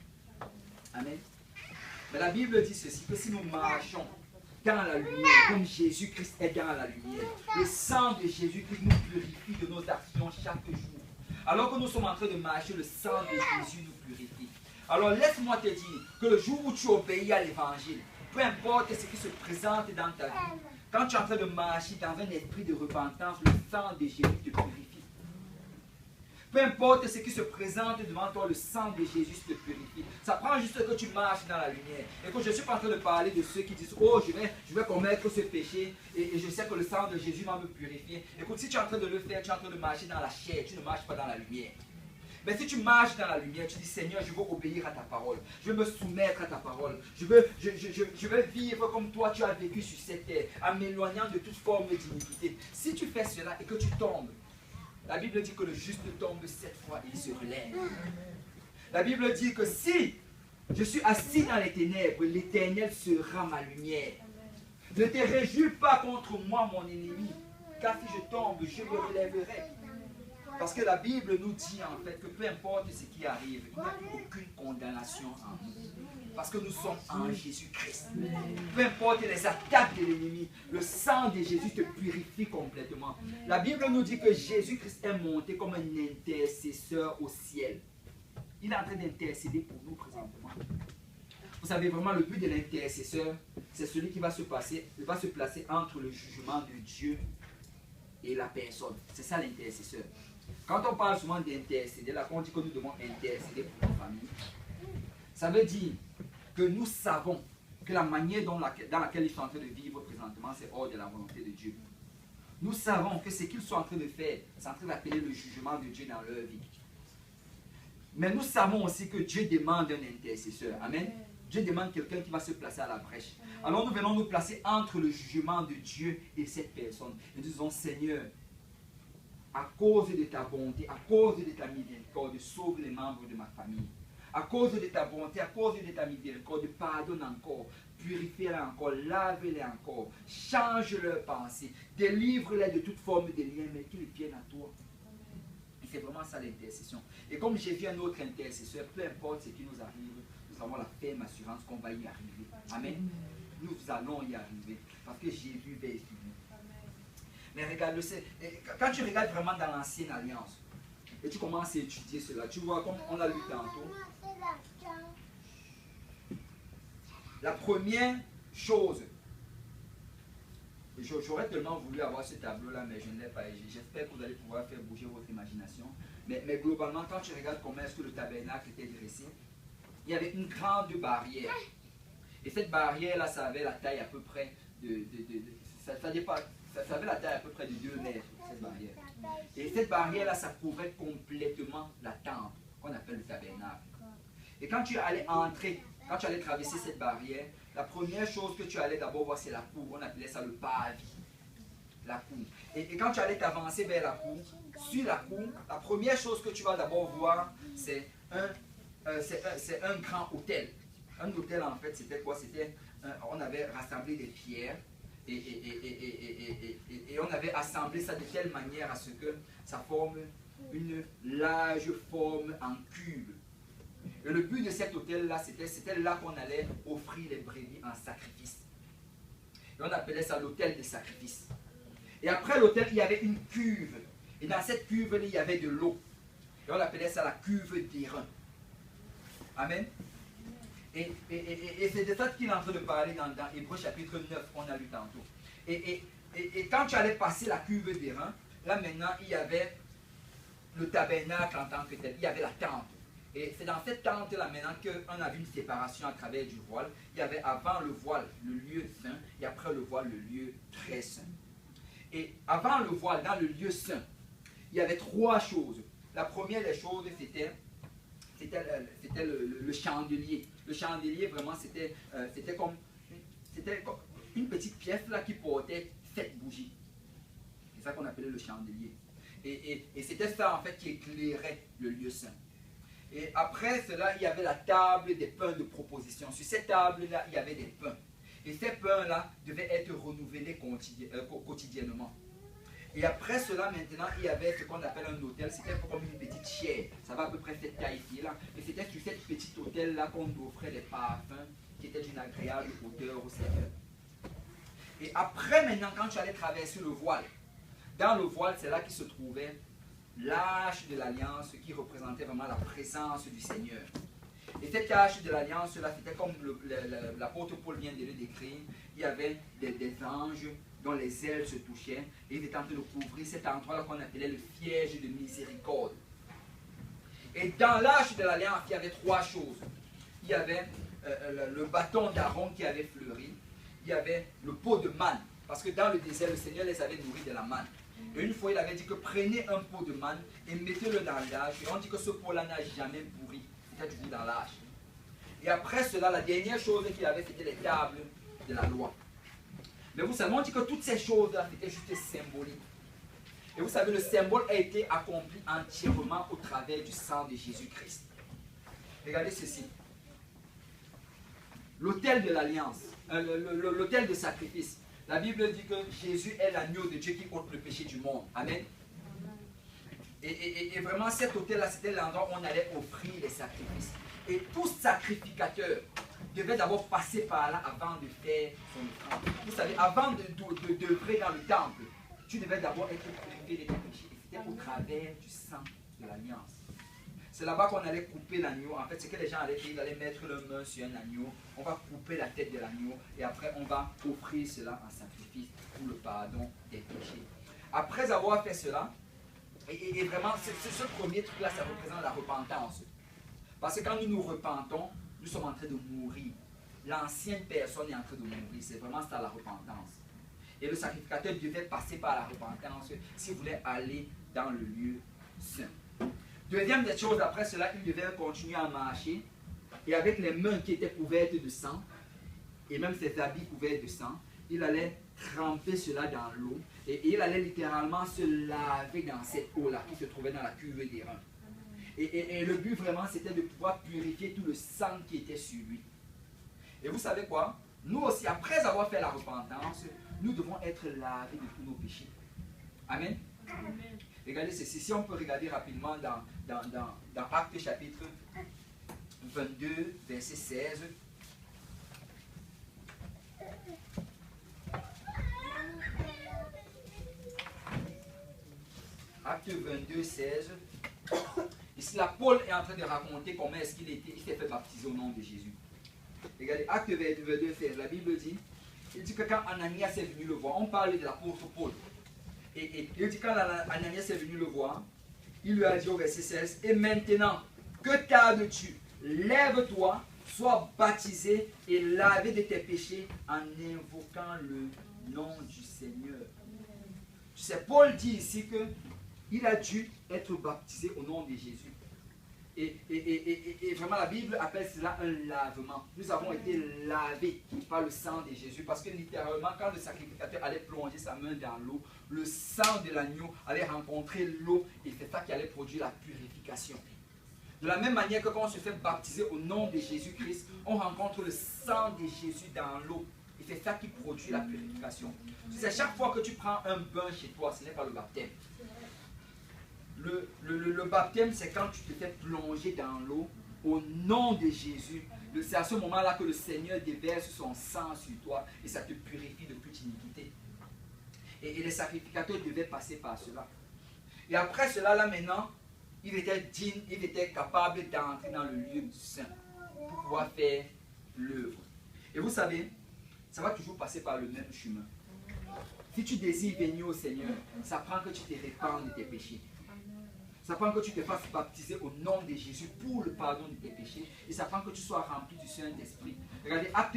Amen. Mais la Bible dit ceci, que si nous marchons dans la lumière, comme Jésus-Christ est dans la lumière, le sang de Jésus-Christ nous purifie de nos actions chaque jour. Alors que nous sommes en train de marcher, le sang de Jésus nous purifie. Alors laisse-moi te dire que le jour où tu obéis à l'évangile, peu importe ce qui se présente dans ta vie, quand tu es en train de marcher dans un esprit de repentance, le sang de Jésus te purifie. Peu importe ce qui se présente devant toi, le sang de Jésus te purifie. Ça prend juste que tu marches dans la lumière. Et que je ne suis pas en train de parler de ceux qui disent, oh, je vais commettre ce péché et je sais que le sang de Jésus va me purifier. Écoute, si tu es en train de le faire, tu es en train de marcher dans la chair, tu ne marches pas dans la lumière. Mais si tu marches dans la lumière, tu dis, Seigneur, je veux obéir à ta parole. Je veux me soumettre à ta parole. Je veux vivre comme toi, tu as vécu sur cette terre, en m'éloignant de toute forme d'iniquité. Si tu fais cela et que tu tombes, la Bible dit que le juste tombe 7 fois et il se relève. La Bible dit que si je suis assis dans les ténèbres, l'Éternel sera ma lumière. Ne te réjouis pas contre moi, mon ennemi, car si je tombe, je me relèverai. Parce que la Bible nous dit en fait que peu importe ce qui arrive, il n'y a aucune condamnation en nous. Parce que nous sommes en Jésus-Christ. Peu importe les attaques de l'ennemi, le sang de Jésus te purifie complètement. La Bible nous dit que Jésus-Christ est monté comme un intercesseur au ciel. Il est en train d'intercéder pour nous présentement. Vous savez vraiment le but de l'intercesseur, c'est celui qui va se placer entre le jugement de Dieu et la personne. C'est ça l'intercesseur. Quand on parle souvent d'intercéder, là quand on dit que nous devons intercéder pour nos familles, ça veut dire que nous savons que la manière dans laquelle ils sont en train de vivre présentement, c'est hors de la volonté de Dieu. Nous savons que ce qu'ils sont en train de faire, c'est en train d'appeler le jugement de Dieu dans leur vie. Mais nous savons aussi que Dieu demande un intercesseur. Amen. Dieu demande quelqu'un qui va se placer à la brèche. Alors nous venons nous placer entre le jugement de Dieu et cette personne. Et nous disons, Seigneur, à cause de ta bonté, à cause de ta miséricorde, sauve les membres de ma famille. À cause de ta bonté, à cause de ta miséricorde, pardonne encore, purifie-les encore, lave-les encore, change leurs pensées, délivre-les de toute forme de lien, mais qu'ils viennent à toi. Et c'est vraiment ça l'intercession. Et comme j'ai vu un autre intercesseur, peu importe ce qui nous arrive, nous avons la ferme assurance qu'on va y arriver. Amen. Nous allons y arriver, parce que Jésus va essayer. Mais regarde, quand tu regardes vraiment dans l'ancienne alliance, et tu commences à étudier cela, tu vois comme on l'a lu tantôt. La première chose, j'aurais tellement voulu avoir ce tableau-là, mais je ne l'ai pas. J'espère que vous allez pouvoir faire bouger votre imagination. Mais globalement, quand tu regardes comment est-ce que le tabernacle était dressé, il y avait une grande barrière. Et cette barrière-là, ça avait la taille à peu près ça avait la taille à peu près de 2 mètres, cette barrière. Et cette barrière-là, ça couvrait complètement la tente, qu'on appelle le tabernacle. Et quand tu allais entrer, quand tu allais traverser cette barrière, la première chose que tu allais d'abord voir, c'est la cour. On appelait ça le parvis. La cour. Et quand tu allais t'avancer vers la cour, sur la cour, la première chose que tu vas d'abord voir, c'est un grand autel. Un autel, en fait, c'était quoi? On avait rassemblé des pierres et on avait assemblé ça de telle manière à ce que ça forme une large forme en cube. Et le but de cet autel-là, c'était là qu'on allait offrir les brebis en sacrifice. Et on appelait ça l'autel des sacrifices. Et après l'autel, il y avait une cuve. Et dans cette cuve-là, il y avait de l'eau. Et on appelait ça la cuve d'airain. Amen. Et c'est de ça qu'il est en train de parler dans Hébreux chapitre 9, on a lu tantôt. Et quand tu allais passer la cuve d'airain, là maintenant, il y avait le tabernacle en tant que tel. Il y avait la tente. Et c'est dans cette tente-là maintenant qu'on a vu une séparation à travers du voile. Il y avait avant le voile le lieu saint et après le voile le lieu très saint. Et avant le voile, dans le lieu saint, il y avait 3 choses. La première des choses, c'était le chandelier. Le chandelier, vraiment, c'était comme une petite pièce là qui portait 7 bougies. C'est ça qu'on appelait le chandelier. Et c'était ça, en fait, qui éclairait le lieu saint. Et après cela, il y avait la table des pains de proposition. Sur cette table-là, il y avait des pains. Et ces pains-là devaient être renouvelés quotidiennement. Et après cela, maintenant, il y avait ce qu'on appelle un autel. C'était comme une petite chaire. Ça va à peu près cette taille-ci, là. Et c'était sur cette petite autel-là qu'on offrait des parfums qui étaient d'une agréable odeur au Seigneur. Et après, maintenant, quand tu allais traverser le voile, dans le voile, c'est là qu'il se trouvait l'arche de l'alliance qui représentait vraiment la présence du Seigneur. Et cette arche de l'alliance-là, c'était comme l'apôtre Paul vient de le décrire. Il y avait des anges dont les ailes se touchaient et ils étaient en train de couvrir cet endroit-là qu'on appelait le siège de miséricorde. Et dans l'arche de l'alliance, il y avait 3 choses. Il y avait le bâton d'Aaron qui avait fleuri. Il y avait le pot de manne. Parce que dans le désert, le Seigneur les avait nourris de la manne. Et une fois, il avait dit que prenez un pot de manne et mettez-le dans l'arche. Et on dit que ce pot-là n'a jamais pourri. C'était toujours dans l'arche. Et après cela, la dernière chose qu'il avait, c'était les tables de la loi. Mais vous savez, on dit que toutes ces choses-là, c'était juste symbolique. Et vous savez, le symbole a été accompli entièrement au travers du sang de Jésus-Christ. Regardez ceci. L'autel de l'alliance, l'autel de sacrifice. La Bible dit que Jésus est l'agneau de Dieu qui ôte le péché du monde. Amen. Et vraiment, cet autel-là, c'était l'endroit où on allait offrir les sacrifices. Et tout sacrificateur devait d'abord passer par là avant de faire son offrande. Vous savez, avant d'œuvrer dans le temple, tu devais d'abord être purifié de tes péchés. Et c'était au travers du sang de l'alliance. C'est là-bas qu'on allait couper l'agneau. En fait, ce que les gens allaient faire, ils allaient mettre leur main sur un agneau. On va couper la tête de l'agneau. Et après, on va offrir cela en sacrifice pour le pardon des péchés. Après avoir fait cela, et vraiment, ce premier truc-là, ça représente la repentance. Parce que quand nous nous repentons, nous sommes en train de mourir. L'ancienne personne est en train de mourir. C'est vraiment ça la repentance. Et le sacrificateur devait passer par la repentance s'il voulait aller dans le lieu saint. Deuxième des choses, après cela, il devait continuer à marcher. Et avec les mains qui étaient couvertes de sang, et même ses habits couverts de sang, il allait tremper cela dans l'eau et il allait littéralement se laver dans cette eau-là qui se trouvait dans la cuve des reins. Et le but vraiment, c'était de pouvoir purifier tout le sang qui était sur lui. Et vous savez quoi? Nous aussi, après avoir fait la repentance, nous devons être lavés de tous nos péchés. Amen. Amen. Regardez ceci, si on peut regarder rapidement dans Actes chapitre 22, verset 16. Acte 22, 16. Ici, là, Paul est en train de raconter comment est-ce qu'il s'est fait baptiser au nom de Jésus. Regardez, Acte 22, 16, la Bible dit, il dit que quand Ananias est venu le voir, on parle de l'apôtre Paul. Et il dit quand Ananias est venu le voir, il lui a dit au verset 16, et maintenant, que tardes-tu? Lève-toi, sois baptisé et lavé de tes péchés en invoquant le nom du Seigneur. Tu sais, Paul dit ici qu'il a dû être baptisé au nom de Jésus. Et vraiment, la Bible appelle cela un lavement. Nous avons été lavés par le sang de Jésus. Parce que littéralement, quand le sacrificateur allait plonger sa main dans l'eau, le sang de l'agneau allait rencontrer l'eau et c'est ça qui allait produire la purification. De la même manière que quand on se fait baptiser au nom de Jésus-Christ, on rencontre le sang de Jésus dans l'eau. Et c'est ça qui produit la purification. C'est chaque fois que tu prends un bain chez toi, ce n'est pas le baptême. Le baptême, c'est quand tu te fais plonger dans l'eau au nom de Jésus. C'est à ce moment-là que le Seigneur déverse son sang sur toi et ça te purifie de toute iniquité. Et les sacrificateurs devaient passer par cela. Et après cela, là maintenant, il était digne, il était capable d'entrer dans le lieu du saint pour pouvoir faire l'œuvre. Et vous savez, ça va toujours passer par le même chemin. Si tu désires venir au Seigneur, ça prend que tu te répandes de tes péchés. Ça prend que tu te fasses baptiser au nom de Jésus pour le pardon de tes péchés. Et ça prend que tu sois rempli du Saint-Esprit. Regardez, Acte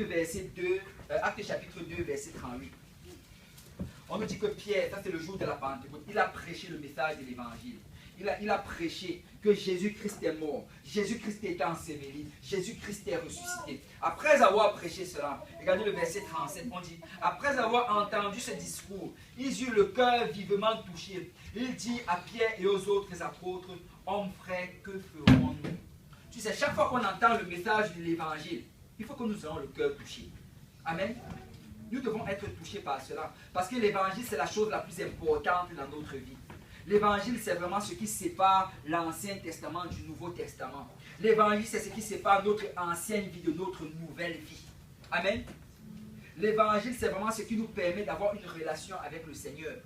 chapitre 2, verset 38. On nous dit que Pierre, ça c'est le jour de la Pentecôte, il a prêché le message de l'Évangile. Il a prêché que Jésus-Christ est mort, Jésus-Christ est enseveli, Jésus-Christ est ressuscité. Après avoir prêché cela, regardez le verset 37, on dit, après avoir entendu ce discours, ils eurent le cœur vivement touché. Il dit à Pierre et aux autres apôtres, hommes frères, que ferons-nous? Tu sais, chaque fois qu'on entend le message de l'Évangile, il faut que nous ayons le cœur touché. Amen. Nous devons être touchés par cela. Parce que l'Évangile, c'est la chose la plus importante dans notre vie. L'Évangile, c'est vraiment ce qui sépare l'Ancien Testament du Nouveau Testament. L'Évangile, c'est ce qui sépare notre ancienne vie de notre nouvelle vie. Amen. L'Évangile, c'est vraiment ce qui nous permet d'avoir une relation avec le Seigneur.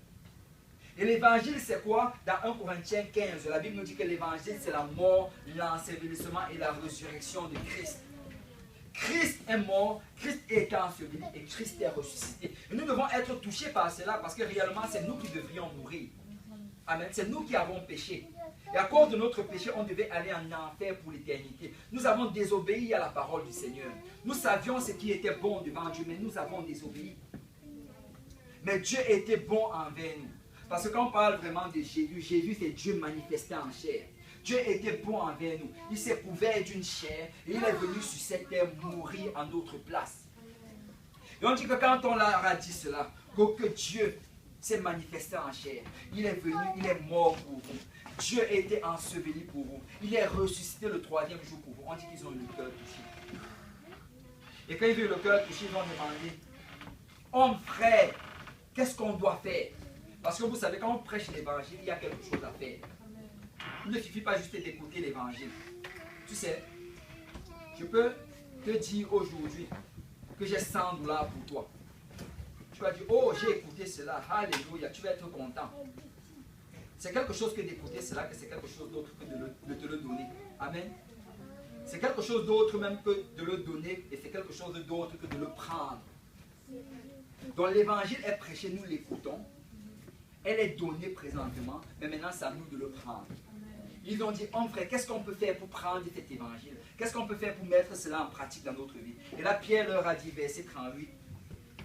Et l'Évangile, c'est quoi? Dans 1 Corinthiens 15, la Bible nous dit que l'Évangile, c'est la mort, l'ensevelissement et la résurrection de Christ. Christ est mort, Christ est enseveli et Christ est ressuscité. Et nous devons être touchés par cela parce que réellement, c'est nous qui devrions mourir. Amen. C'est nous qui avons péché. Et à cause de notre péché, on devait aller en enfer pour l'éternité. Nous avons désobéi à la parole du Seigneur. Nous savions ce qui était bon devant Dieu, mais nous avons désobéi. Mais Dieu était bon envers nous. Parce que quand on parle vraiment de Jésus, Jésus c'est Dieu manifesté en chair. Dieu était bon envers nous. Il s'est couvert d'une chair et il est venu sur cette terre mourir en notre place. Et on dit que quand on leur a dit cela, que Dieu s'est manifesté en chair, il est venu, il est mort pour vous. Dieu a été enseveli pour vous. Il est ressuscité le 3e jour pour vous. On dit qu'ils ont eu le cœur touché. Et quand ils ont eu le cœur touché, ils ont demandé, homme frère, qu'est-ce qu'on doit faire? Parce que vous savez, quand on prêche l'évangile, il y a quelque chose à faire. Il ne suffit pas juste d'écouter l'évangile. Tu sais, je peux te dire aujourd'hui que j'ai 100 $ pour toi. Tu vas dire, oh, j'ai écouté cela, alléluia, tu vas être content. C'est quelque chose que d'écouter cela, que c'est quelque chose d'autre que de te le donner. Amen. C'est quelque chose d'autre même que de le donner, et c'est quelque chose d'autre que de le prendre. Donc l'évangile est prêché, nous l'écoutons. Elle est donnée présentement, mais maintenant c'est à nous de le prendre. Ils ont dit, oh frère, qu'est-ce qu'on peut faire pour prendre cet évangile? Qu'est-ce qu'on peut faire pour mettre cela en pratique dans notre vie? Et là, Pierre leur a dit, verset 38,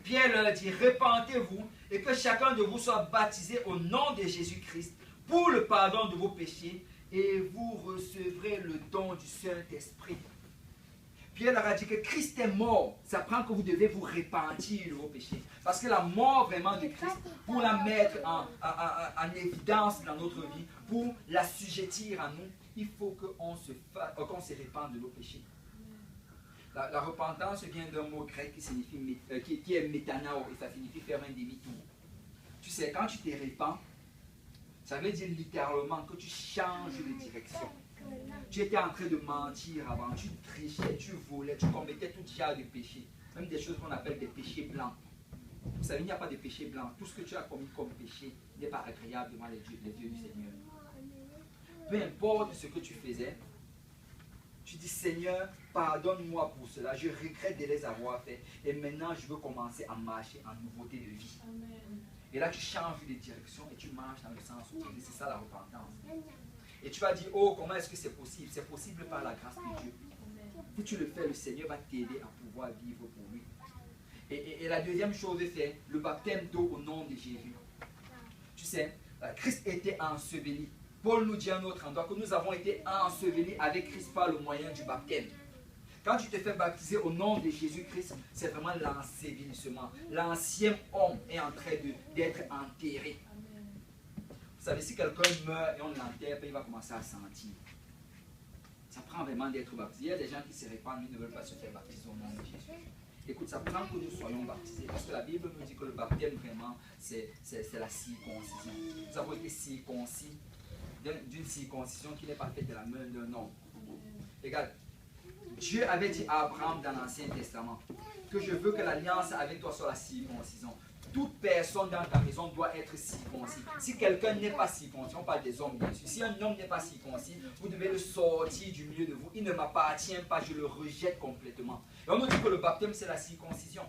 Pierre leur dit, répentez-vous et que chacun de vous soit baptisé au nom de Jésus-Christ pour le pardon de vos péchés et vous recevrez le don du Saint-Esprit. Pierre leur a dit que Christ est mort. Ça prend que vous devez vous repentir de vos péchés. Parce que la mort vraiment de Christ, pour la mettre en évidence dans notre vie, pour l'assujettir à nous, il faut qu'on se répande de nos péchés. La repentance vient d'un mot grec qui signifie qui est métanao et ça signifie faire un demi-tour. Tu sais, quand tu te répands, ça veut dire littéralement que tu changes de direction. Tu étais en train de mentir avant, tu trichais, tu volais, tu commettais tout genre de péchés, même des choses qu'on appelle des péchés blancs. Vous savez, il n'y a pas de péché blanc. Tout ce que tu as commis comme péché n'est pas agréable devant les yeux du Seigneur. Peu importe ce que tu faisais, tu dis Seigneur, pardonne-moi pour cela, je regrette de les avoir fait et maintenant je veux commencer à marcher en nouveauté de vie. Amen. Et là tu changes de direction et tu marches dans le sens où c'est ça la repentance. Et tu vas dire, oh, comment est-ce que c'est possible? C'est possible par la grâce de Dieu. Si tu le fais, le Seigneur va t'aider à pouvoir vivre pour lui. Et la deuxième chose, c'est le baptême d'eau au nom de Jésus. Tu sais, Christ était enseveli. Paul nous dit à un autre endroit que nous avons été ensevelis avec Christ par le moyen du baptême. Quand tu te fais baptiser au nom de Jésus-Christ, c'est vraiment l'ensevelissement. L'ancien homme est en train d'être enterré. Vous savez, si quelqu'un meurt et on l'enterre, il va commencer à sentir. Ça prend vraiment d'être baptisé. Il y a des gens qui se répandent, mais ne veulent pas se faire baptiser au nom de Jésus. Écoute, ça prend que nous soyons baptisés. Parce que la Bible nous dit que le baptême, vraiment, c'est la circoncision. Nous avons été circoncis d'une circoncision qui n'est pas faite de la main d'un homme. Regarde, Dieu avait dit à Abraham dans l'Ancien Testament que je veux que l'alliance avec toi soit la circoncision. Toute personne dans ta maison doit être circoncis. Si quelqu'un n'est pas circoncis, on parle des hommes bien sûr. Si un homme n'est pas circoncis, vous devez le sortir du milieu de vous. Il ne m'appartient pas, je le rejette complètement. Et on nous dit que le baptême c'est la circoncision.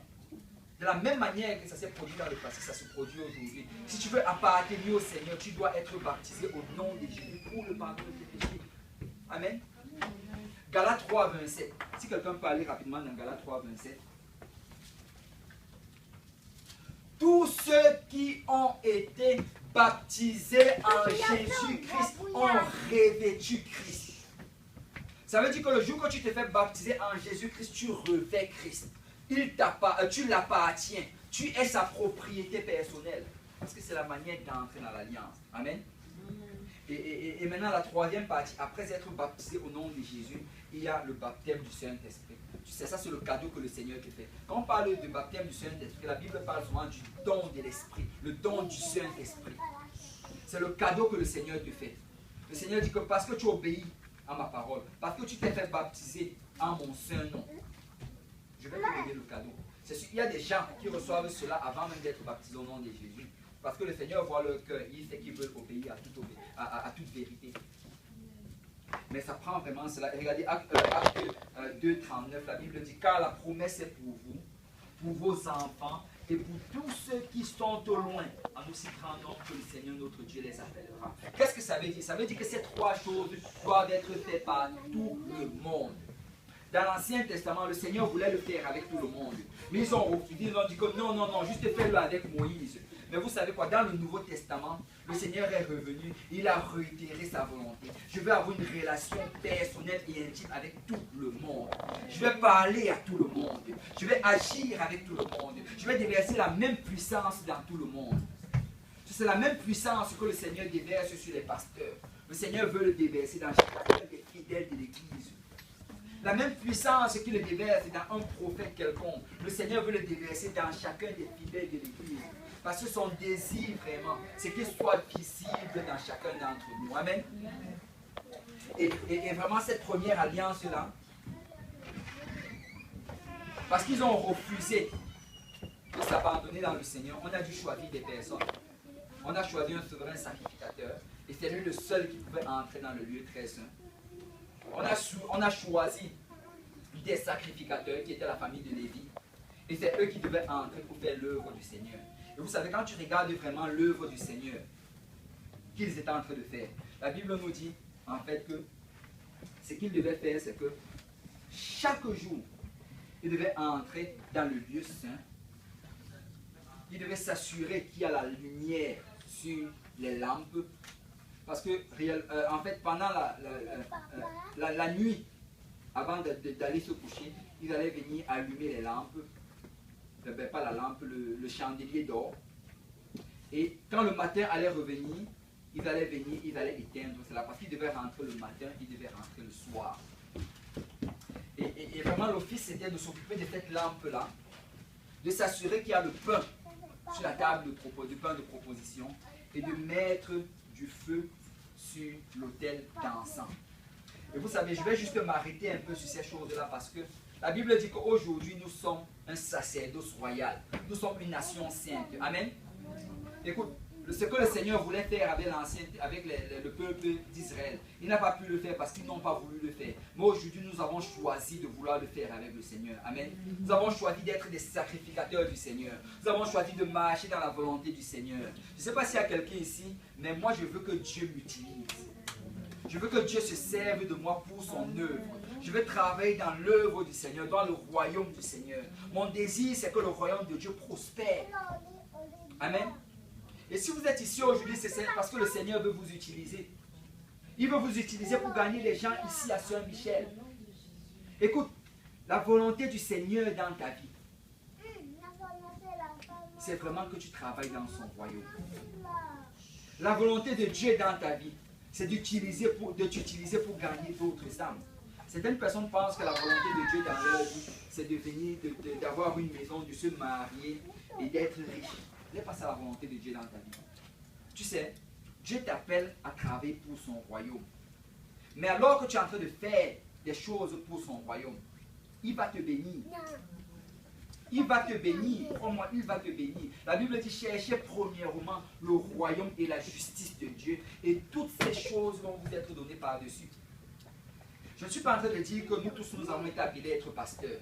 De la même manière que ça s'est produit dans le passé, ça se produit aujourd'hui. Si tu veux appartenir au Seigneur, tu dois être baptisé au nom de Jésus pour le pardon de tes péchés. Amen. Galates 3, 27. Si quelqu'un peut aller rapidement dans Galates 3, 27. Tous ceux qui ont été baptisés en Jésus-Christ ont revêtu Christ. Ça veut dire que le jour que tu te fais baptiser en Jésus-Christ, tu revêts Christ. Tu l'appartiens. Tu es sa propriété personnelle. Parce que c'est la manière d'entrer dans l'alliance. Amen. Et maintenant, la troisième partie, après être baptisé au nom de Jésus, il y a le baptême du Saint-Esprit. Tu sais, ça c'est le cadeau que le Seigneur te fait. Quand on parle du baptême du Saint-Esprit, la Bible parle souvent du don de l'Esprit, le don du Saint-Esprit. C'est le cadeau que le Seigneur te fait. Le Seigneur dit que parce que tu obéis à ma parole, parce que tu t'es fait baptiser en mon saint nom, je vais te donner le cadeau. Il y a des gens qui reçoivent cela avant même d'être baptisés au nom de Jésus. Parce que le Seigneur voit leur cœur, il sait qu'ils veulent obéir à toute vérité. Mais ça prend vraiment cela. Regardez, Acte 2, 39, la Bible dit, car la promesse est pour vous, pour vos enfants et pour tous ceux qui sont au loin, en aussi grand nombre que le Seigneur notre Dieu les appellera. Qu'est-ce que ça veut dire? Ça veut dire que ces trois choses doivent être faites par tout le monde. Dans l'Ancien Testament, le Seigneur voulait le faire avec tout le monde. Mais ils ont refusé, ils ont dit que non, non, non, juste fais-le avec Moïse. Mais vous savez quoi, dans le Nouveau Testament, le Seigneur est revenu, il a réitéré sa volonté. Je veux avoir une relation personnelle et intime avec tout le monde. Je vais parler à tout le monde. Je vais agir avec tout le monde. Je vais déverser la même puissance dans tout le monde. C'est la même puissance que le Seigneur déverse sur les pasteurs. Le Seigneur veut le déverser dans chacun des fidèles de l'Église. La même puissance qu'il le déverse dans un prophète quelconque, le Seigneur veut le déverser dans chacun des fidèles de l'Église. Parce que son désir vraiment, c'est qu'il soit visible dans chacun d'entre nous. Amen. Et vraiment cette première alliance-là, parce qu'ils ont refusé de s'abandonner dans le Seigneur, on a dû choisir des personnes. On a choisi un souverain sacrificateur, et c'est lui le seul qui pouvait entrer dans le lieu très saint. On a choisi des sacrificateurs qui étaient la famille de Lévi, et c'est eux qui devaient entrer pour faire l'œuvre du Seigneur. Et vous savez, quand tu regardes vraiment l'œuvre du Seigneur qu'ils étaient en train de faire, la Bible nous dit en fait que ce qu'ils devaient faire, c'est que chaque jour, ils devaient entrer dans le lieu saint. Ils devaient s'assurer qu'il y a la lumière sur les lampes. Parce que, en fait, pendant la nuit, avant d'aller se coucher, ils allaient venir allumer les lampes, pas la lampe, le chandelier d'or. Et quand le matin allait revenir, ils allaient venir, ils allaient éteindre cela parce qu'ils devaient rentrer le matin, ils devaient rentrer le soir. Et vraiment l'office c'était de s'occuper de cette lampe-là, de s'assurer qu'il y a le pain sur la table du pain de proposition et de mettre du feu sur l'autel d'encens. Et vous savez, je vais juste m'arrêter un peu sur ces choses-là parce que la Bible dit qu'aujourd'hui nous sommes un sacerdoce royal. Nous sommes une nation sainte. Amen. Écoute, ce que le Seigneur voulait faire avec le peuple d'Israël, il n'a pas pu le faire parce qu'ils n'ont pas voulu le faire. Mais aujourd'hui, nous avons choisi de vouloir le faire avec le Seigneur. Amen. Nous avons choisi d'être des sacrificateurs du Seigneur. Nous avons choisi de marcher dans la volonté du Seigneur. Je ne sais pas s'il y a quelqu'un ici, mais moi, je veux que Dieu m'utilise. Je veux que Dieu se serve de moi pour son œuvre. Je veux travailler dans l'œuvre du Seigneur, dans le royaume du Seigneur. Mon désir, c'est que le royaume de Dieu prospère. Amen. Et si vous êtes ici aujourd'hui, c'est parce que le Seigneur veut vous utiliser. Il veut vous utiliser pour gagner les gens ici à Saint-Michel. Écoute, la volonté du Seigneur dans ta vie, c'est vraiment que tu travailles dans son royaume. La volonté de Dieu dans ta vie, c'est de t'utiliser pour gagner d'autres âmes. Certaines personnes pensent que la volonté de Dieu dans leur vie, c'est d'avoir une maison, de se marier et d'être riche. Ce n'est pas ça la volonté de Dieu dans ta vie. Tu sais, Dieu t'appelle à travailler pour son royaume. Mais alors que tu es en train de faire des choses pour son royaume, il va te bénir. Il va te bénir. Crois-moi, il va te bénir. La Bible dit, cherchez premièrement le royaume et la justice de Dieu. Et toutes ces choses vont vous être données par-dessus. Je ne suis pas en train de dire que nous tous nous avons été appelés à être pasteurs.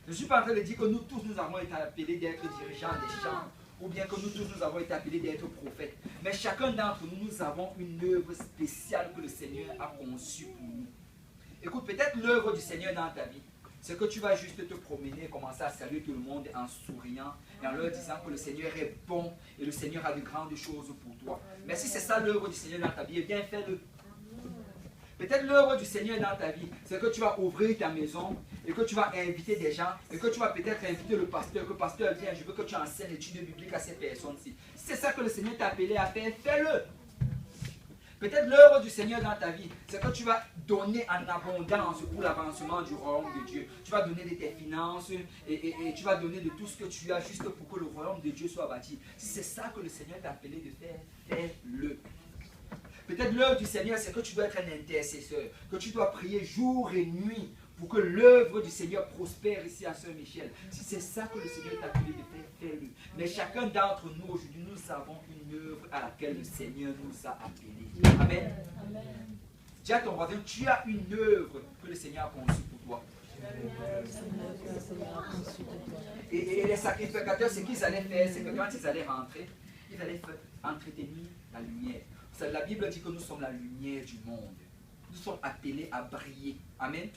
Je ne suis pas en train de dire que nous tous nous avons été appelés d'être dirigeants des champs. Ou bien que nous tous nous avons été appelés d'être prophètes. Mais chacun d'entre nous, nous avons une œuvre spéciale que le Seigneur a conçue pour nous. Écoute, peut-être l'œuvre du Seigneur dans ta vie, c'est que tu vas juste te promener et commencer à saluer tout le monde en souriant et en leur disant que le Seigneur est bon et le Seigneur a de grandes choses pour toi. Mais si c'est ça l'œuvre du Seigneur dans ta vie, eh bien fais-le. Peut-être l'œuvre du Seigneur dans ta vie, c'est que tu vas ouvrir ta maison et que tu vas inviter des gens et que tu vas peut-être inviter le pasteur, que le pasteur vienne, je veux que tu enseignes l'étude biblique à ces personnes-ci. Si c'est ça que le Seigneur t'a appelé à faire, fais-le. Peut-être l'œuvre du Seigneur dans ta vie, c'est que tu vas donner en abondance pour l'avancement du royaume de Dieu. Tu vas donner de tes finances et tu vas donner de tout ce que tu as juste pour que le royaume de Dieu soit bâti. Si c'est ça que le Seigneur t'a appelé de faire, fais-le. Peut-être l'œuvre du Seigneur, c'est que tu dois être un intercesseur, que tu dois prier jour et nuit pour que l'œuvre du Seigneur prospère ici à Saint-Michel. Si c'est ça que le Seigneur t'a appelé de faire, fais-le. Mais chacun d'entre nous aujourd'hui, nous avons une œuvre à laquelle le Seigneur nous a appelés. Amen. Dis à ton voisin, tu as une œuvre que le Seigneur a conçue pour toi. Et les sacrificateurs, ce qu'ils allaient faire, c'est que quand ils allaient rentrer, ils allaient entretenir la lumière. La Bible dit que nous sommes la lumière du monde. Nous sommes appelés à briller. Amen.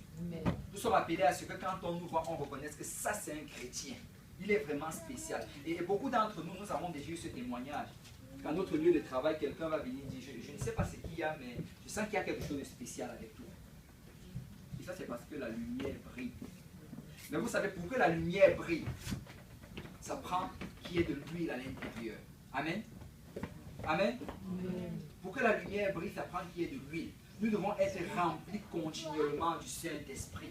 Nous sommes appelés à ce que quand on nous voit, on reconnaisse que ça c'est un chrétien. Il est vraiment spécial. Et beaucoup d'entre nous, nous avons déjà eu ce témoignage. Quand notre lieu de travail, quelqu'un va venir dire, je ne sais pas ce qu'il y a, mais je sens qu'il y a quelque chose de spécial avec toi. Et ça c'est parce que la lumière brille. Mais vous savez, pour que la lumière brille, ça prend qu'il y ait de l'huile à l'intérieur. Amen. Amen. Pour que la lumière brille, ça prend qu'il y ait de l'huile. Nous devons être remplis continuellement du Saint-Esprit.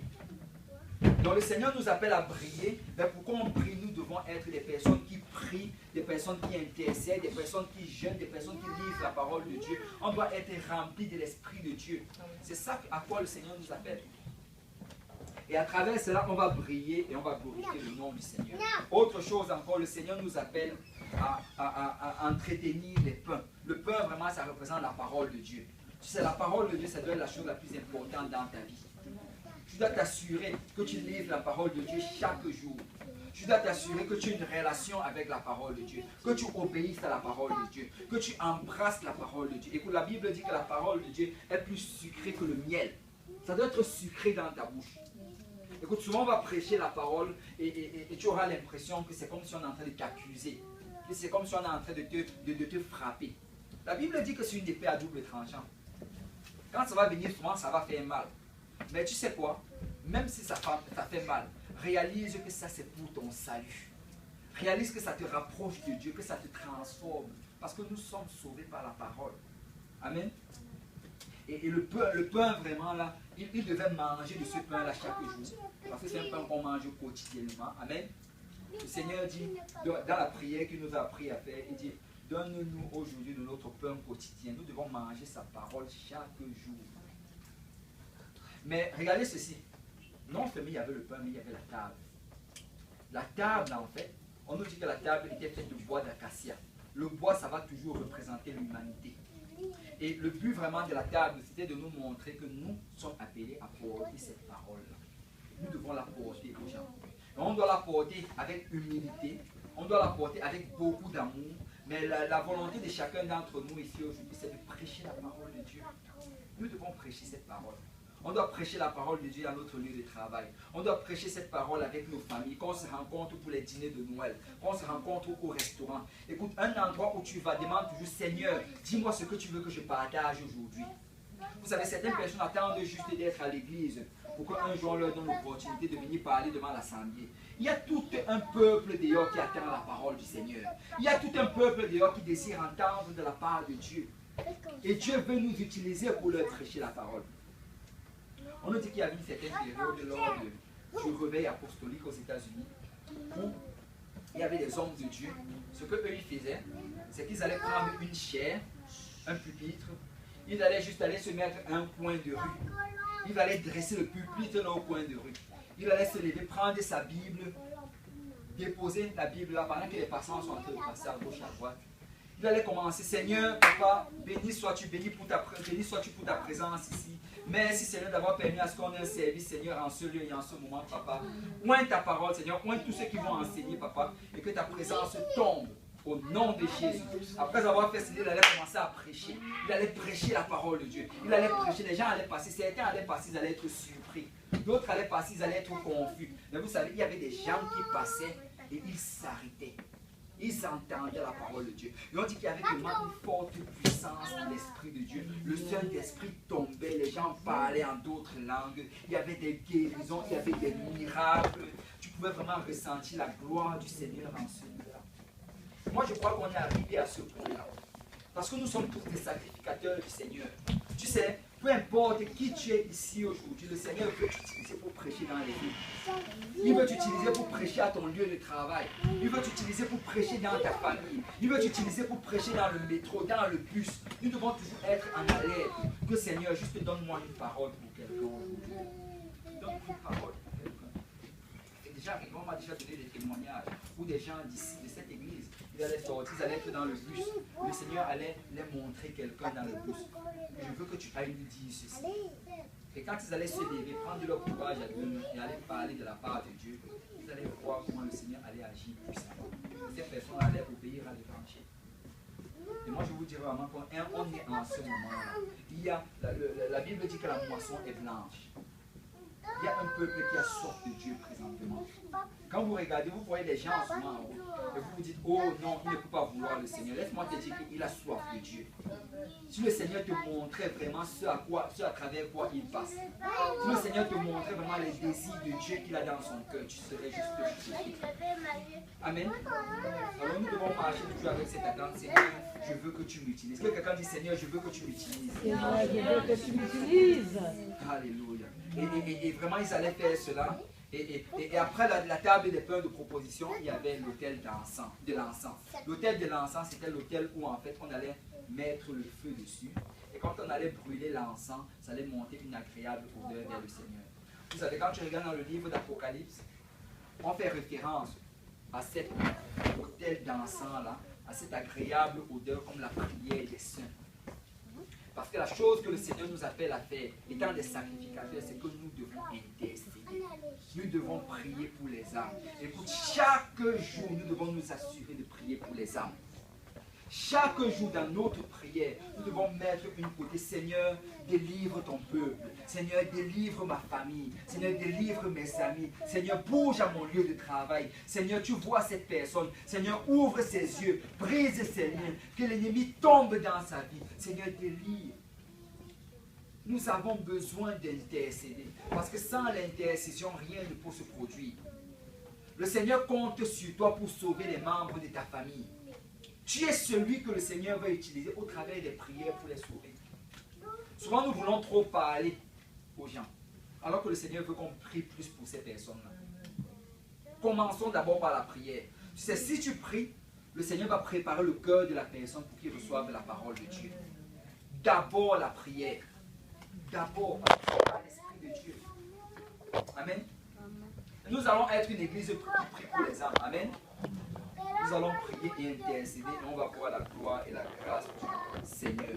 Donc le Seigneur nous appelle à briller, mais pour qu'on brille, nous devons être des personnes qui prient, des personnes qui intercèdent, des personnes qui jeûnent, des personnes qui lisent la parole de Dieu. On doit être remplis de l'Esprit de Dieu. C'est ça à quoi le Seigneur nous appelle. Et à travers cela, on va briller et on va glorifier le nom du Seigneur. Autre chose encore, le Seigneur nous appelle à entretenir les pains. Le pain, vraiment, ça représente la parole de Dieu. Tu sais, la parole de Dieu, ça doit être la chose la plus importante dans ta vie. Tu dois t'assurer que tu livres la parole de Dieu chaque jour. Tu dois t'assurer que tu as une relation avec la parole de Dieu, que tu obéisses à la parole de Dieu, que tu embrasses la parole de Dieu. Écoute, la Bible dit que la parole de Dieu est plus sucrée que le miel. Ça doit être sucré dans ta bouche. Écoute, souvent on va prêcher la parole et tu auras l'impression que c'est comme si on est en train de t'accuser. C'est comme si on est en train de te frapper. La Bible dit que c'est une épée à double tranchant. Quand ça va venir, souvent ça va faire mal. Mais tu sais quoi? Même si ça fait mal, réalise que ça c'est pour ton salut. Réalise que ça te rapproche de Dieu, que ça te transforme. Parce que nous sommes sauvés par la parole. Amen. Et le pain vraiment là, il devait manger de ce pain là chaque jour. Parce que c'est un pain qu'on mange quotidiennement. Amen. Le Seigneur dit, dans la prière qu'il nous a appris à faire, il dit, donne-nous aujourd'hui de notre pain quotidien. Nous devons manger sa parole chaque jour. Mais regardez ceci. Non seulement il y avait le pain, mais il y avait la table. La table, en fait, on nous dit que la table était faite de bois d'acacia. Le bois, ça va toujours représenter l'humanité. Et le but vraiment de la table, c'était de nous montrer que nous sommes appelés à porter cette parole-là. Nous devons la porter aux gens. Et on doit la porter avec humilité, on doit la porter avec beaucoup d'amour. Mais la volonté de chacun d'entre nous ici aujourd'hui, c'est de prêcher la parole de Dieu. Nous devons prêcher cette parole. On doit prêcher la parole de Dieu à notre lieu de travail. On doit prêcher cette parole avec nos familles, qu'on se rencontre pour les dîners de Noël, qu'on se rencontre au restaurant. Écoute, un endroit où tu vas, demande toujours, Seigneur, dis-moi ce que tu veux que je partage aujourd'hui. Vous savez, certaines personnes attendent juste d'être à l'église pour qu'un jour on leur donne l'opportunité de venir parler devant l'assemblée. Il y a tout un peuple dehors qui attend la parole du Seigneur. Il y a tout un peuple dehors qui désire entendre de la part de Dieu. Et Dieu veut nous utiliser pour leur prêcher la parole. On nous dit qu'il y avait une certaine période lors du réveil apostolique aux États-Unis où il y avait des hommes de Dieu. Ce qu'eux ils faisaient, c'est qu'ils allaient prendre une chaire, un pupitre, ils allaient juste aller se mettre à un coin de rue. Ils allaient dresser le pupitre là au coin de rue. Il allait se lever, prendre sa Bible, déposer la Bible là pendant que les passants sont en train de passer à gauche, à droite. Il allait commencer, Seigneur, Papa, béni sois-tu pour ta présence ici. Merci Seigneur d'avoir permis à ce qu'on ait un service, Seigneur, en ce lieu et en ce moment, Papa. Oigne ta parole, Seigneur, oigne tous ceux qui vont enseigner, Papa, et que ta présence tombe au nom de Jésus. Après avoir fait cela, il allait commencer à prêcher. Il allait prêcher la parole de Dieu. Il allait prêcher, les gens allaient passer, certains allaient passer, ils allaient être surpris. D'autres allaient passer, ils allaient être confus. Mais vous savez, il y avait des gens qui passaient et ils s'arrêtaient. Ils entendaient la parole de Dieu. Et on dit qu'il y avait tellement une forte puissance de l'Esprit de Dieu. Le Saint-Esprit tombait, les gens parlaient en d'autres langues. Il y avait des guérisons, il y avait des miracles. Tu pouvais vraiment ressentir la gloire du Seigneur en ce lieu-là. Moi, je crois qu'on est arrivé à ce point-là. Parce que nous sommes tous des sacrificateurs du Seigneur. Tu sais, peu importe qui tu es ici aujourd'hui, le Seigneur veut t'utiliser pour prêcher dans les villes. Il veut t'utiliser pour prêcher à ton lieu de travail. Il veut t'utiliser pour prêcher dans ta famille. Il veut t'utiliser pour prêcher dans le métro, dans le bus. Nous devons toujours être en alerte. Que Seigneur, juste donne-moi une parole pour quelqu'un aujourd'hui. Donne-moi une parole pour quelqu'un. Et déjà, on m'a déjà donné des témoignages où des gens d'ici, de cette église, ils allaient sortir, ils allaient être dans le bus. Le Seigneur allait les montrer quelqu'un dans le bus. Je veux que tu ailles lui dire ceci. Et quand ils allaient se lever, prendre leur courage à Dieu et aller parler de la part de Dieu, ils allaient voir comment le Seigneur allait agir puissamment. Ces personnes allaient obéir à l'évangile. Et moi je vous dirais vraiment qu'on est en ce moment-là. La Bible dit que la moisson est blanche. Il y a un peuple qui a soif de Dieu présentement. Quand vous regardez, vous voyez les gens en ce moment en haut, et vous vous dites, oh non, il ne peut pas vouloir le Seigneur. Laisse-moi te dire qu'il a soif de Dieu. Si le Seigneur te montrait vraiment ce à travers quoi il passe, si le Seigneur te montrait vraiment les désirs de Dieu qu'il a dans son cœur, tu serais juste choqué. Amen. Alors nous devons marcher toujours avec cette attente, Seigneur, je veux que tu m'utilises. Que quelqu'un dit, Seigneur, je veux que tu m'utilises. Seigneur, je veux que tu m'utilises. Alléluia. Et vraiment, ils allaient faire cela. Et après la table des pains de proposition, il y avait l'autel de l'encens. L'autel de l'encens, c'était l'autel où en fait on allait mettre le feu dessus. Et quand on allait brûler l'encens, ça allait monter une agréable odeur vers le Seigneur. Vous savez, quand tu regardes dans le livre d'Apocalypse, on fait référence à cet autel d'encens-là, à cette agréable odeur comme la prière des saints. Parce que la chose que le Seigneur nous appelle à faire, étant des sacrificateurs, c'est que nous devons intercéder. Nous devons prier pour les âmes. Écoute, chaque jour, nous devons nous assurer de prier pour les âmes. Chaque jour dans notre prière, nous devons mettre une côté, Seigneur, délivre ton peuple. Seigneur, délivre ma famille. Seigneur, délivre mes amis. Seigneur, bouge à mon lieu de travail. Seigneur, tu vois cette personne. Seigneur, ouvre ses yeux, brise ses liens, que l'ennemi tombe dans sa vie. Seigneur, délivre. nous avons besoin d'intercéder. Parce que sans l'intercession, rien ne peut se produire. Le Seigneur compte sur toi pour sauver les membres de ta famille. Tu es celui que le Seigneur va utiliser au travers des prières pour les sauver. Souvent, nous voulons trop parler aux gens, alors que le Seigneur veut qu'on prie plus pour ces personnes-là. Commençons d'abord par la prière. Tu sais, si tu pries, le Seigneur va préparer le cœur de la personne pour qu'il reçoive la parole de Dieu. D'abord la prière. D'abord par l'Esprit de Dieu. Amen. Nous allons être une église qui prie pour les âmes. Amen. Nous allons prier et intercéder et on va voir la gloire et la grâce du Seigneur.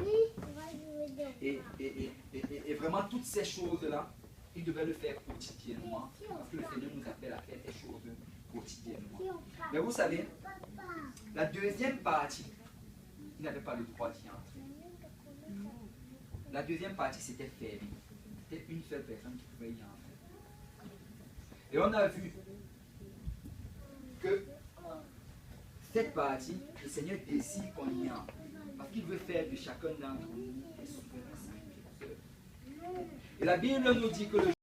Et vraiment, toutes ces choses-là, il devait le faire quotidiennement parce que le Seigneur nous appelle à faire des choses quotidiennement. Mais vous savez, la deuxième partie, il n'avait pas le droit d'y entrer. La deuxième partie, c'était fermé. C'était une seule personne qui pouvait y entrer. Et on a vu que cette partie, le Seigneur décide qu'on y entre. Parce qu'il veut faire de chacun d'entre nous des souverains sacrificateurs. Et la Bible nous dit que le